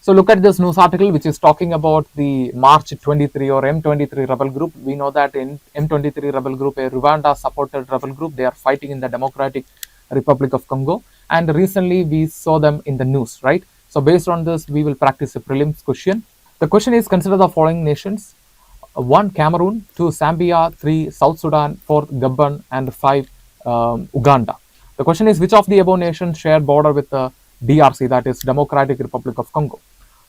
So look at this news article which is talking about the March 23 or M23 rebel group. We know that in M23 rebel group, a Rwanda supported rebel group, they are fighting in the Democratic Republic of Congo, and recently we saw them in the news, right? So based on this, we will practice a prelims question. The question is, consider the following nations: 1 Cameroon, 2 Zambia, 3 South Sudan, 4 Gabon, and 5 Uganda. The question is, which of the above nations share border with the DRC, that is Democratic Republic of Congo?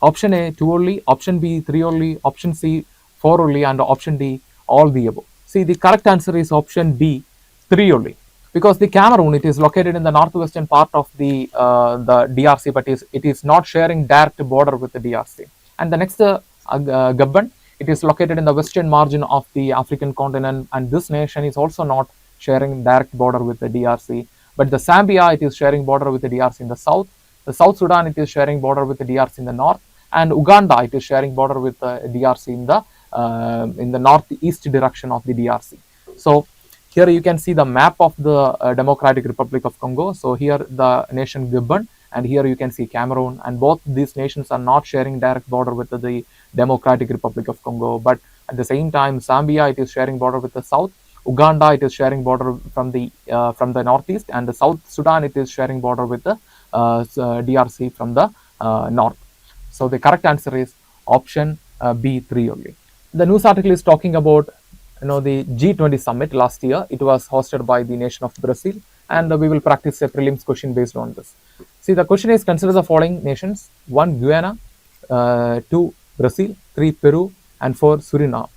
Option A, 2 only, option B, 3 only, option C, 4 only, and option D, all the above. See, the correct answer is option B, 3 only, because the Cameroon, it is located in the northwestern part of the DRC, but it is not sharing direct border with the DRC. And the next Gabon, it is located in the western margin of the African continent, and this nation is also not sharing direct border with the DRC. But the Zambia, it is sharing border with the DRC in the south. The South Sudan, it is sharing border with the DRC in the north, and Uganda, it is sharing border with the DRC in the northeast direction of the DRC. So here you can see the map of the Democratic Republic of Congo. So here the nation Gabon, and here you can see Cameroon, and both these nations are not sharing direct border with the Democratic Republic of Congo. But at the same time, Zambia, it is sharing border with the south. Uganda, it is sharing border from the northeast, and the South Sudan, it is sharing border with the DRC from the north. So the correct answer is option B, 3 only. The news article is talking about the G20 summit last year. It was hosted by the nation of Brazil, and we will practice a prelims question based on this. See, the question is, consider the following nations: 1 Guyana, 2 Brazil, 3 Peru, and 4 Suriname.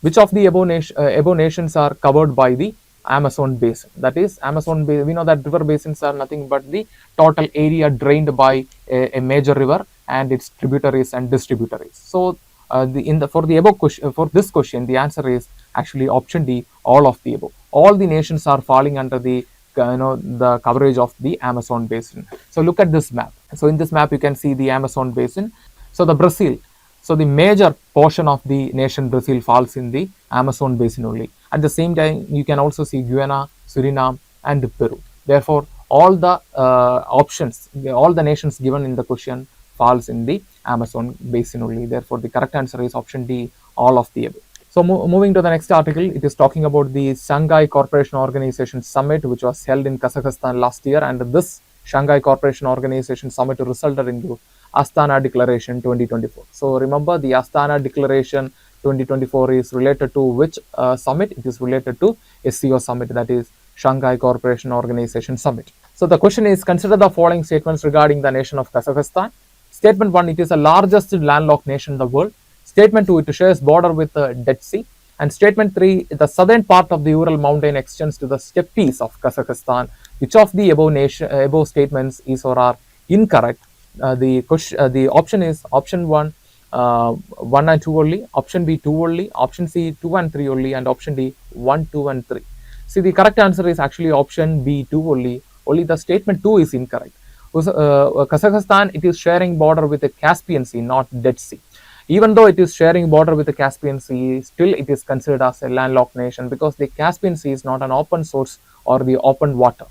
Which of the above nations are covered by the Amazon basin? That is, Amazon basin, we know that river basins are nothing but the total area drained by a major river and its tributaries and distributaries. So for this question, the answer is actually option D, all of the above. All the nations are falling under the the coverage of the Amazon basin. So look at this map. So in this map, you can see the Amazon basin. So the major portion of the nation Brazil falls in the Amazon basin only. At the same time, you can also see Guyana, Suriname, and Peru. Therefore, all the options, all the nations given in the question falls in the Amazon basin only. Therefore, the correct answer is option D, all of the above. So moving to the next article, it is talking about the Shanghai Cooperation Organization Summit, which was held in Kazakhstan last year, and this Shanghai Cooperation Organization Summit resulted into Astana Declaration 2024. So remember, the Astana Declaration 2024 is related to which summit? It is related to SCO summit, that is Shanghai Cooperation Organization Summit. So the question is, consider the following statements regarding the nation of Kazakhstan. Statement 1, it is the largest landlocked nation in the world. Statement 2, it shares border with the Dead Sea. And statement 3, the southern part of the Ural mountain extends to the steppes of Kazakhstan. Which of the above statements is or are incorrect? The option is option 1, 1 and 2 only, option B 2 only, option C 2 and 3 only, and option D 1, 2 and 3. See, the correct answer is actually option B 2 only. Only the statement 2 is incorrect. Kazakhstan, it is sharing border with the Caspian Sea, not Dead Sea. Even though it is sharing border with the Caspian Sea, still it is considered as a landlocked nation, because the Caspian Sea is not an open source or the open water.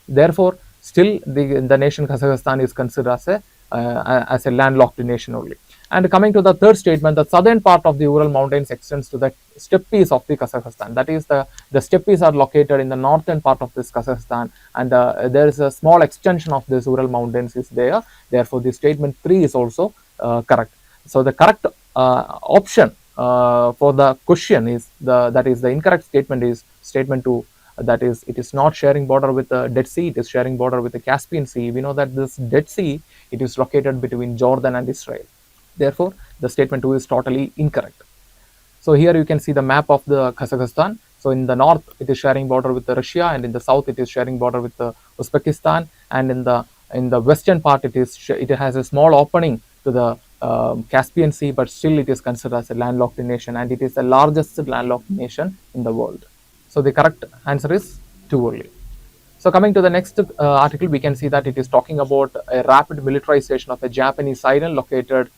Therefore, still the nation Kazakhstan is considered as a landlocked nation only. And coming to the third statement, the southern part of the Ural mountains extends to the steppes of the Kazakhstan. That is, the steppes are located in the northern part of this Kazakhstan, and there is a small extension of this Ural mountains is there. Therefore, the statement 3 is also correct. So the correct option for the question is the incorrect statement is statement 2. That is, it is not sharing border with the Dead Sea, it is sharing border with the Caspian Sea. We know that this Dead Sea, it is located between Jordan and Israel. Therefore, the statement 2 is totally incorrect. So here you can see the map of the Kazakhstan. So in the north, it is sharing border with the Russia, and in the south, it is sharing border with the Uzbekistan, and in the western part, it has a small opening to the Caspian Sea, but still it is considered as a landlocked nation, and it is the largest landlocked nation in the world. So the correct answer is 2 only. So coming to the next article, we can see that it is talking about a rapid militarization of a Japanese island located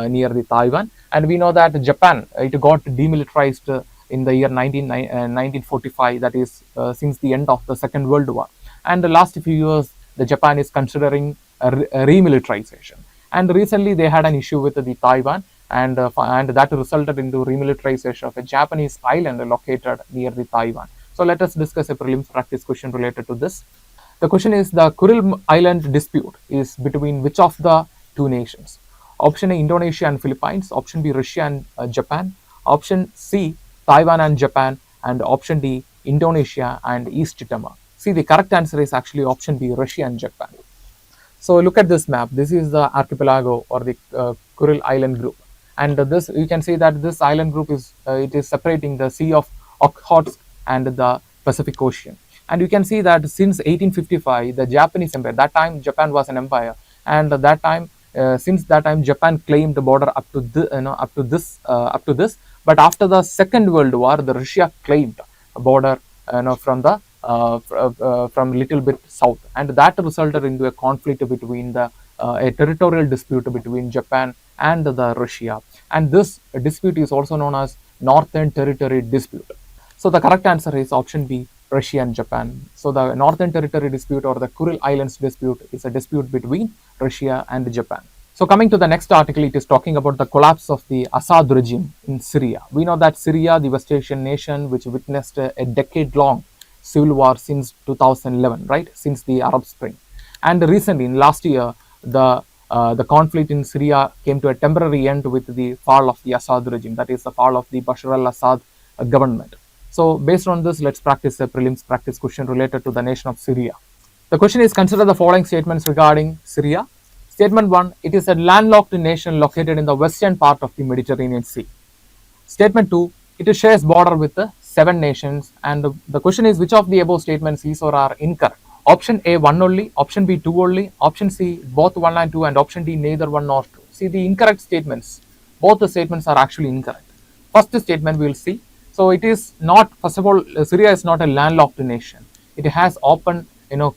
near the Taiwan. And we know that Japan, it got demilitarized in the year 1945, that is since the end of the Second World War. And the last few years, the Japan is considering a remilitarization. And recently they had an issue with the Taiwan, and that resulted into remilitarization of a Japanese island located near the Taiwan. So let us discuss a prelims practice question related to this. The question is, the Kuril Island dispute is between which of the two nations? Option A, Indonesia and Philippines. Option B, Russia and Japan. Option C, Taiwan and Japan. And option D, Indonesia and East Timor. See, the correct answer is actually option B, Russia and Japan. So look at this map. This is the archipelago or the Kuril Island group, and this, you can see that this island group is it is separating the Sea of Okhotsk and the Pacific Ocean. And you can see that since 1855, the Japanese empire, that time Japan was an empire, and that time since that time Japan claimed the border up to this. But after the Second World War, the Russia claimed a border from the from little bit south, and that resulted into a conflict between a territorial dispute between Japan and the Russia, and this dispute is also known as Northern Territory Dispute. So the correct answer is option B, Russia and Japan. So the Northern Territory Dispute or the Kuril Islands Dispute is a dispute between Russia and Japan. So coming to the next article, it is talking about the collapse of the Assad regime in Syria. We know that Syria, the West Asian nation, which witnessed a decade-long civil war since 2011, right, since the Arab Spring. And recently, in last year, the conflict in Syria came to a temporary end with the fall of the Assad regime, that is the fall of the Bashar al-Assad government. So based on this, let's practice a prelims practice question related to the nation of Syria. The question is, consider the following statements regarding Syria. Statement 1, it is a landlocked nation located in the western part of the Mediterranean Sea. Statement 2, it shares border with the 7 nations, and the question is, which of the above statements is or are incorrect? Option A, 1 only, option B, 2 only, option C, both 1 and 2, and option D, neither 1 nor 2. See, the incorrect statements, both the statements are actually incorrect. First statement we will see. So it is not, first of all, Syria is not a landlocked nation. It has open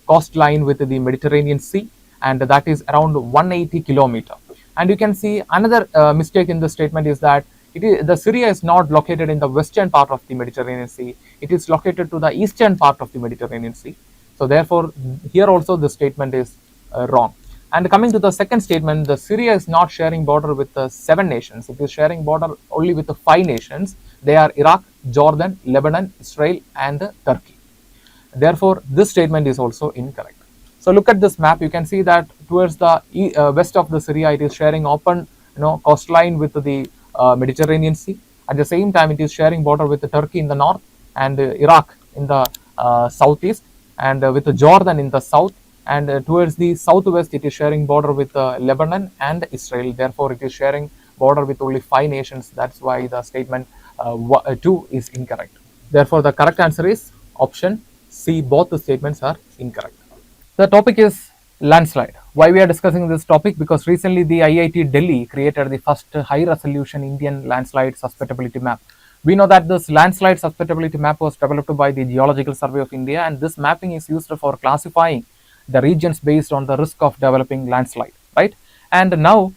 coastline with the Mediterranean Sea, and that is around 180 kilometers. And you can see another mistake in the statement is that the Syria is not located in the western part of the Mediterranean Sea. It is located to the eastern part of the Mediterranean Sea. So therefore, here also the statement is wrong. And coming to the second statement, the Syria is not sharing border with the 7 nations. It is sharing border only with the 5 nations. They are Iraq, Jordan, Lebanon, Israel, and Turkey. Therefore, this statement is also incorrect. So look at this map. You can see that towards the west of the Syria, it is sharing open, coastline with the Mediterranean Sea. At the same time, it is sharing border with Turkey in the north and Iraq in the southeast, and with Jordan in the south. And towards the southwest, it is sharing border with Lebanon and Israel. Therefore, it is sharing border with only 5 nations. That's why the statement 2 is incorrect. Therefore, the correct answer is option C. Both the statements are incorrect. The topic is landslide. Why we are discussing this topic? Because recently the IIT Delhi created the first high resolution Indian landslide susceptibility map. We know that this landslide susceptibility map was developed by the Geological Survey of India, and this mapping is used for classifying the regions based on the risk of developing landslide, right? And now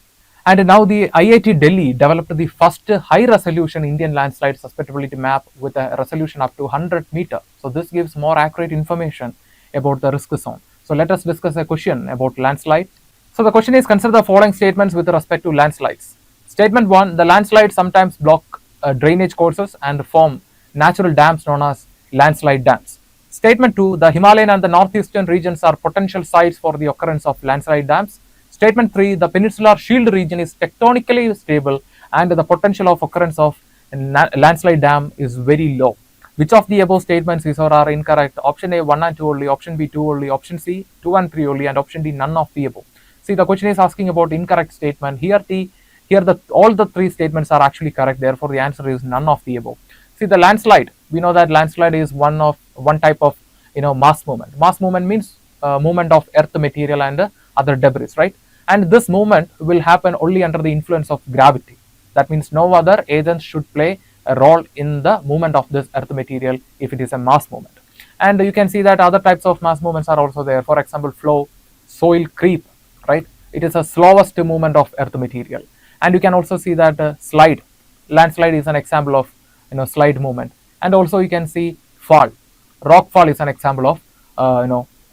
the IIT Delhi developed the first high resolution Indian landslide susceptibility map with a resolution up to 100 meter. So this gives more accurate information about the risk zone. So let us discuss a question about landslide. So the question is, consider the following statements with respect to landslides. Statement 1, the landslides sometimes block drainage courses and form natural dams known as landslide dams. Statement 2, the Himalayan and the northeastern regions are potential sites for the occurrence of landslide dams. Statement 3, the peninsular shield region is tectonically stable and the potential of occurrence of landslide dam is very low. Which of the above statements is or are incorrect? Option A, 1 and 2 only, option B, 2 only, option C, 2 and 3 only, and option D, none of the above. See, the question is asking about incorrect statement. Here all the 3 statements are actually correct. Therefore, the answer is none of the above. See, the landslide, we know that landslide is one type of mass movement. Mass movement means movement of earth material and other debris, right? And this movement will happen only under the influence of gravity. That means no other agents should play a role in the movement of this earth material if it is a mass movement. And you can see that other types of mass movements are also there. For example, flow, soil creep, right? It is the slowest movement of earth material. And you can also see that slide, landslide is an example of slide movement. And also you can see fall, rock fall is an example of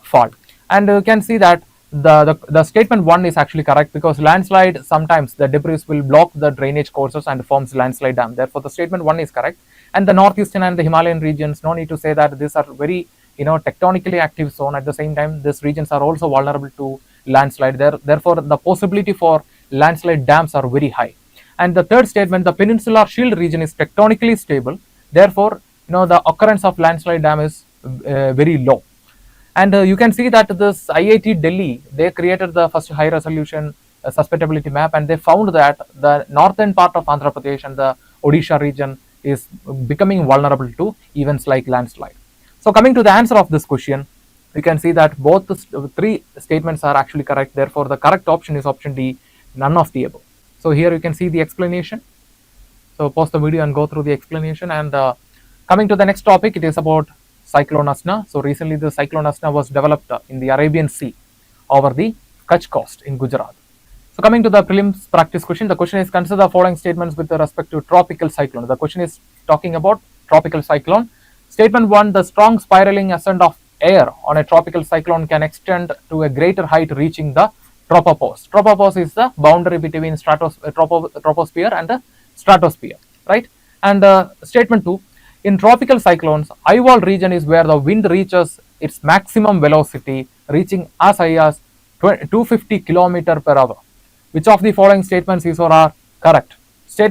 fall. And you can see that the statement 1 is actually correct, because landslide, sometimes the debris will block the drainage courses and forms landslide dam. Therefore, the statement 1 is correct. And the northeastern and the Himalayan regions, no need to say that these are very tectonically active zone. At the same time, these regions are also vulnerable to landslide. Therefore, the possibility for landslide dams are very high. And the third statement, the peninsular shield region is tectonically stable. Therefore, the occurrence of landslide dam is very low. And you can see that this IIT Delhi, they created the first high resolution susceptibility map, and they found that the northern part of Andhra Pradesh and the Odisha region is becoming vulnerable to events like landslide. So coming to the answer of this question, you can see that both the 3 statements are actually correct. Therefore, the correct option is option D, none of the above. So here you can see the explanation. So pause the video and go through the explanation. And coming to the next topic, it is about Cyclone Asna. So recently the Cyclone Asna was developed in the Arabian Sea over the Kutch coast in Gujarat. So coming to the prelims practice question, the question is, consider the following statements with respect to tropical cyclone. The question is talking about tropical cyclone. Statement 1, the strong spiraling ascent of air on a tropical cyclone can extend to a greater height, reaching the tropopause. Tropopause is the boundary between troposphere and the stratosphere, right? And statement 2, in tropical cyclones, eye wall region is where the wind reaches its maximum velocity, reaching as high as 250 km per hour. Which of the following statements is or are correct?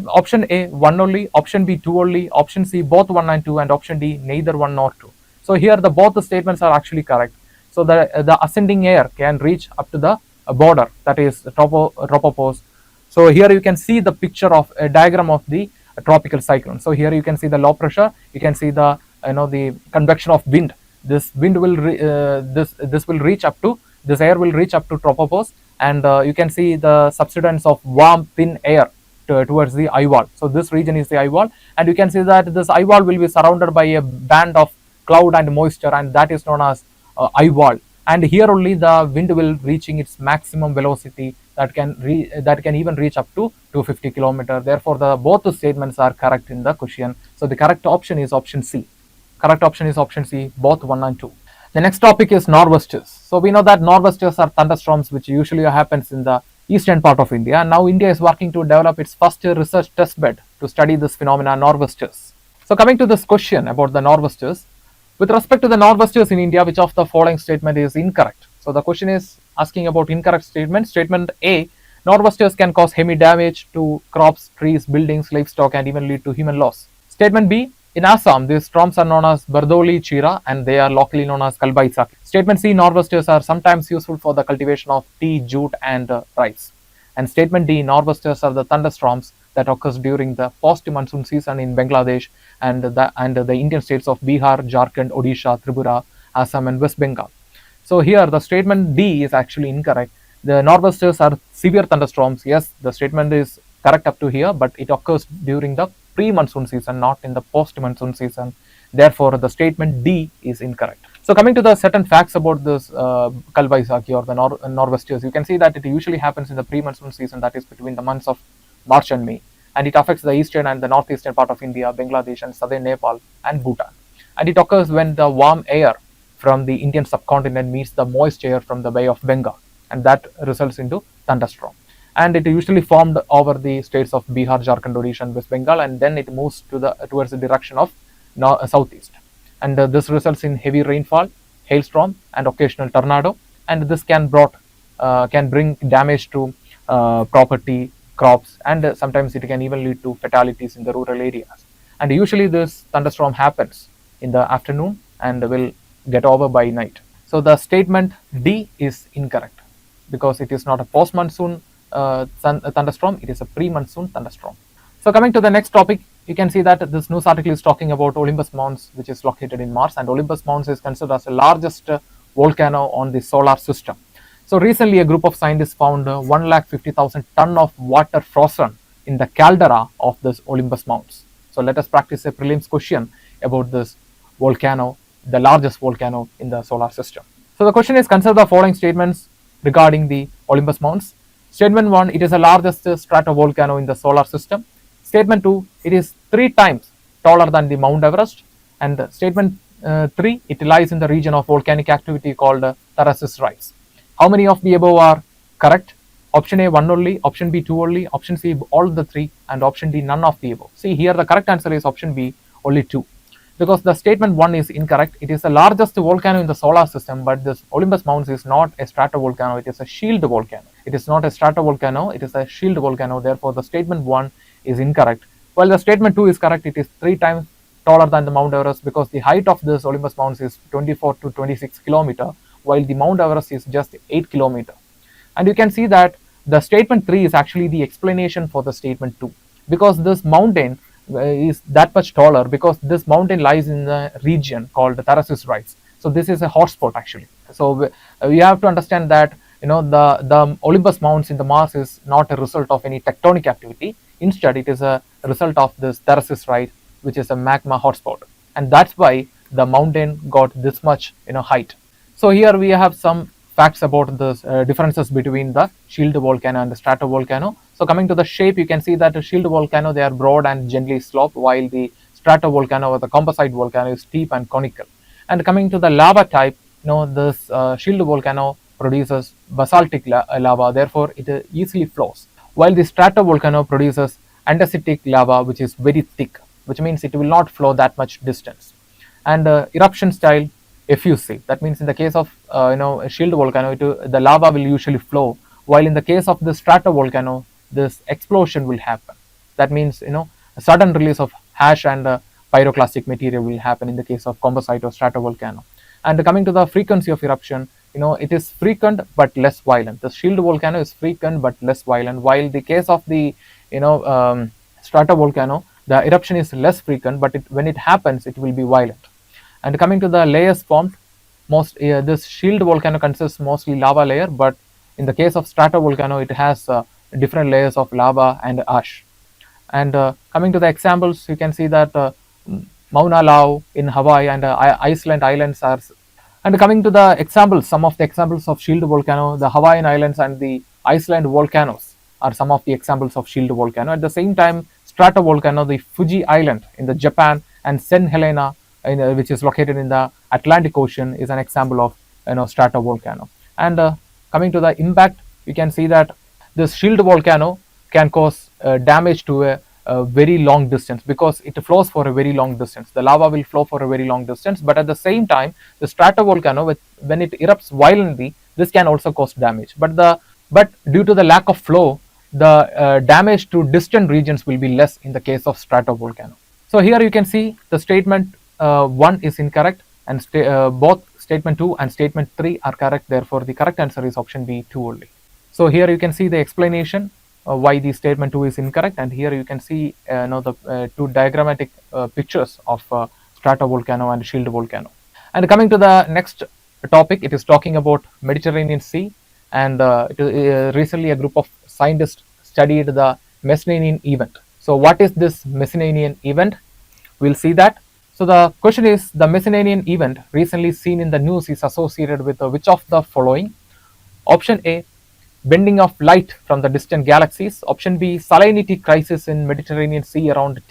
Option A, 1 only, option B, 2 only, option C, both 1 and 2, and option D, neither 1 nor 2. So here both the statements are actually correct. So the ascending air can reach up to the border, that is the tropopause. So here you can see the picture of a diagram of the tropical cyclone. So here you can see the low pressure, you can see the the convection of wind. This wind will this will reach up to, this air will reach up to tropopause, and you can see the subsidence of warm thin air towards the eye wall. So this region is the eye wall, and you can see that this eye wall will be surrounded by a band of cloud and moisture, and that is known as eye wall. And here only the wind will reaching its maximum velocity, that can even reach up to 250 km. Therefore, both the statements are correct in the question. So the correct option is option C. Correct option is option C, both 1 and 2. The next topic is Norwesters. So we know that Norwesters are thunderstorms which usually happens in the eastern part of India. Now India is working to develop its first research testbed to study this phenomena, Norwesters. So coming to this question about the Norwesters, with respect to the Norwesters in India, which of the following statement is incorrect? So the question is asking about incorrect statement. Statement A, Norwesters can cause heavy damage to crops, trees, buildings, livestock, and even lead to human loss. Statement B, in Assam, these storms are known as Bardoli Chira and they are locally known as Kalbaisaki. Statement C, Norwesters are sometimes useful for the cultivation of tea, jute, and rice. And statement D, Norwesters are the thunderstorms that occurs during the post-monsoon season in Bangladesh and the Indian states of Bihar, Jharkhand, Odisha, Tripura, Assam, and West Bengal. So here the statement D is actually incorrect. The Norwesters are severe thunderstorms. Yes, the statement is correct up to here, but it occurs during the pre-monsoon season, not in the post-monsoon season. Therefore, the statement D is incorrect. So coming to the certain facts about this Kalbaisaki or the Norwesters, you can see that it usually happens in the pre-monsoon season, that is between the months of March and May, and it affects the eastern and the northeastern part of India, Bangladesh, and southern Nepal and Bhutan. And it occurs when the warm air from the Indian subcontinent meets the moist air from the Bay of Bengal, and that results into thunderstorm. And it usually formed over the states of Bihar, Jharkhand, Odisha, and West Bengal, and then it moves towards the direction of southeast. And this results in heavy rainfall, hailstorm, and occasional tornado. And this can bring damage to property, crops, and sometimes it can even lead to fatalities in the rural areas. And usually this thunderstorm happens in the afternoon and will get over by night. So the statement D is incorrect because it is not a post-monsoon thunderstorm, it is a pre-monsoon thunderstorm. So coming to the next topic, you can see that this news article is talking about Olympus Mons, which is located in Mars, and Olympus Mons is considered as the largest volcano on the solar system. So recently a group of scientists found 150,000 ton of water frozen in the caldera of this Olympus Mons. So let us practice a prelims question about this volcano, the largest volcano in the solar system. So the question is, consider the following statements regarding the Olympus Mons. Statement 1, it is the largest stratovolcano in the solar system. Statement 2, it is 3 times taller than the Mount Everest. And statement 3, it lies in the region of volcanic activity called Terraces Rise. How many of the above are correct? Option A, 1 only, option B, 2 only, option C, all the 3, and option D, none of the above. See here, the correct answer is option B, only 2. Because the statement 1 is incorrect. It is the largest volcano in the solar system, but this Olympus Mons is not a stratovolcano, it is a shield volcano. It is not a stratovolcano, it is a shield volcano. Therefore, the statement 1 is incorrect. While the statement 2 is correct, it is 3 times taller than the Mount Everest because the height of this Olympus Mons is 24 to 26 kilometer, while the Mount Everest is just 8 kilometer. And you can see that the statement 3 is actually the explanation for the statement 2, because this mountain is that much taller because this mountain lies in the region called the Terraces Rise. So this is a hotspot actually. So we have to understand that the Olympus Mons in the Mars is not a result of any tectonic activity. Instead, it is a result of this Terraces Rise, which is a magma hotspot, and that's why the mountain got this much height. So here we have some facts about the differences between the shield volcano and the stratovolcano. So coming to the shape, you can see that the shield volcano, they are broad and gently sloped, while the stratovolcano or the composite volcano is steep and conical. And coming to the lava type, this shield volcano produces basaltic lava, therefore it easily flows, while the stratovolcano produces andesitic lava, which is very thick, which means it will not flow that much distance. And eruption style effusive, that means in the case of a shield volcano, the lava will usually flow, while in the case of the stratovolcano, this explosion will happen. That means a sudden release of ash and pyroclastic material will happen in the case of composite or stratovolcano. And coming to the frequency of eruption, it is frequent but less violent. The shield volcano is frequent but less violent, while the case of the stratovolcano, the eruption is less frequent, but when it happens, it will be violent. And coming to the layers formed, this shield volcano consists mostly lava layer, but in the case of stratovolcano, it has different layers of lava and ash. And coming to the examples, you can see that Mauna Loa in Hawaii and Iceland islands are. And coming to the examples, some of the examples of shield volcano, the Hawaiian islands and the Iceland volcanoes are some of the examples of shield volcano. At the same time, stratovolcano, the Fuji island in the Japan and St. Helena which is located in the Atlantic Ocean, is an example of stratovolcano. And coming to the impact, you can see that this shield volcano can cause damage to a very long distance, because it flows for a very long distance. The lava will flow for a very long distance, but at the same time, the stratovolcano, when it erupts violently, this can also cause damage. But due to the lack of flow, the damage to distant regions will be less in the case of stratovolcano. So here you can see the statement 1 is incorrect, and both statement 2 and statement 3 are correct. Therefore, the correct answer is option B, 2 only. So here you can see the explanation why the statement 2 is incorrect, and here you can see the two diagrammatic pictures of stratovolcano and shield volcano. And coming to the next topic, it is talking about Mediterranean Sea, and recently a group of scientists studied the Messinanian event. So what is this Messinanian event? We'll see that. So the question is, the Messinanian event recently seen in the news is associated with which of the following? Option A, bending of light from the distant galaxies. Option B, salinity crisis in Mediterranean Sea around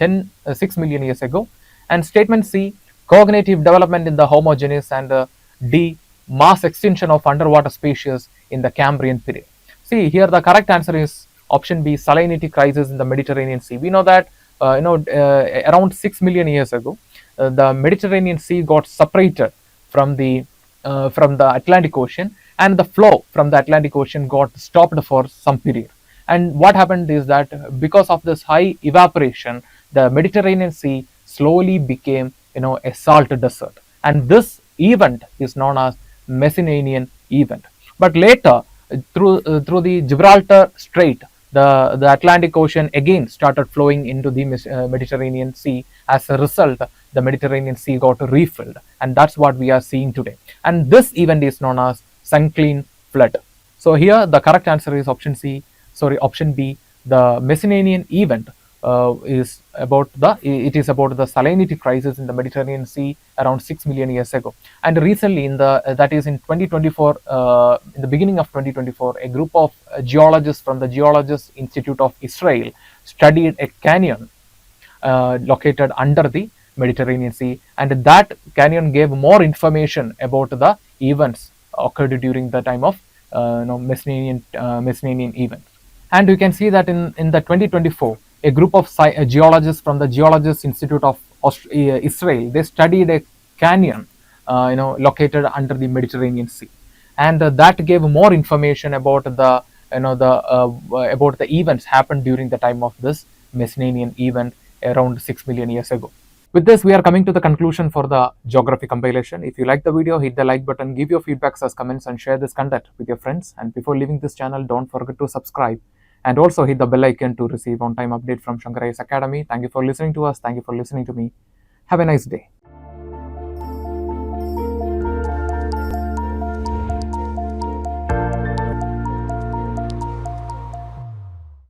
6 million years ago. And statement C, cognitive development in the Homo genus. And D, mass extinction of underwater species in the Cambrian period. See, here the correct answer is option B, salinity crisis in the Mediterranean Sea. We know that around 6 million years ago, the Mediterranean Sea got separated from the Atlantic Ocean, and the flow from the Atlantic Ocean got stopped for some period. And what happened is that because of this high evaporation, the Mediterranean Sea slowly became a salt desert, and this event is known as Messinanian event. But later, through the Gibraltar Strait, the Atlantic Ocean again started flowing into the Mediterranean Sea. As a result, the Mediterranean Sea got refilled, and that's what we are seeing today. And this event is known as Cyclone flood. So here the correct answer is option B. The Messinanian event is about the salinity crisis in the Mediterranean Sea around 6 million years ago. And recently, in 2024, in the beginning of 2024, a group of geologists from the Geologists Institute of Israel studied a canyon located under the Mediterranean Sea, and that canyon gave more information about the events occurred during the time of Messinanian event. And you can see that in the 2024, a group of geologists from the Geologists Institute of Israel, they studied a canyon located under the Mediterranean Sea, and that gave more information about the events happened during the time of this Messinanian event around 6 million years ago. With this, we are coming to the conclusion for the geography compilation. If you like the video, hit the like button, give your feedbacks as comments, and share this content with your friends. And before leaving this channel, don't forget to subscribe and also hit the bell icon to receive on-time update from Shankar IAS Academy. Thank you for listening to us. Thank you for listening to me. Have a nice day.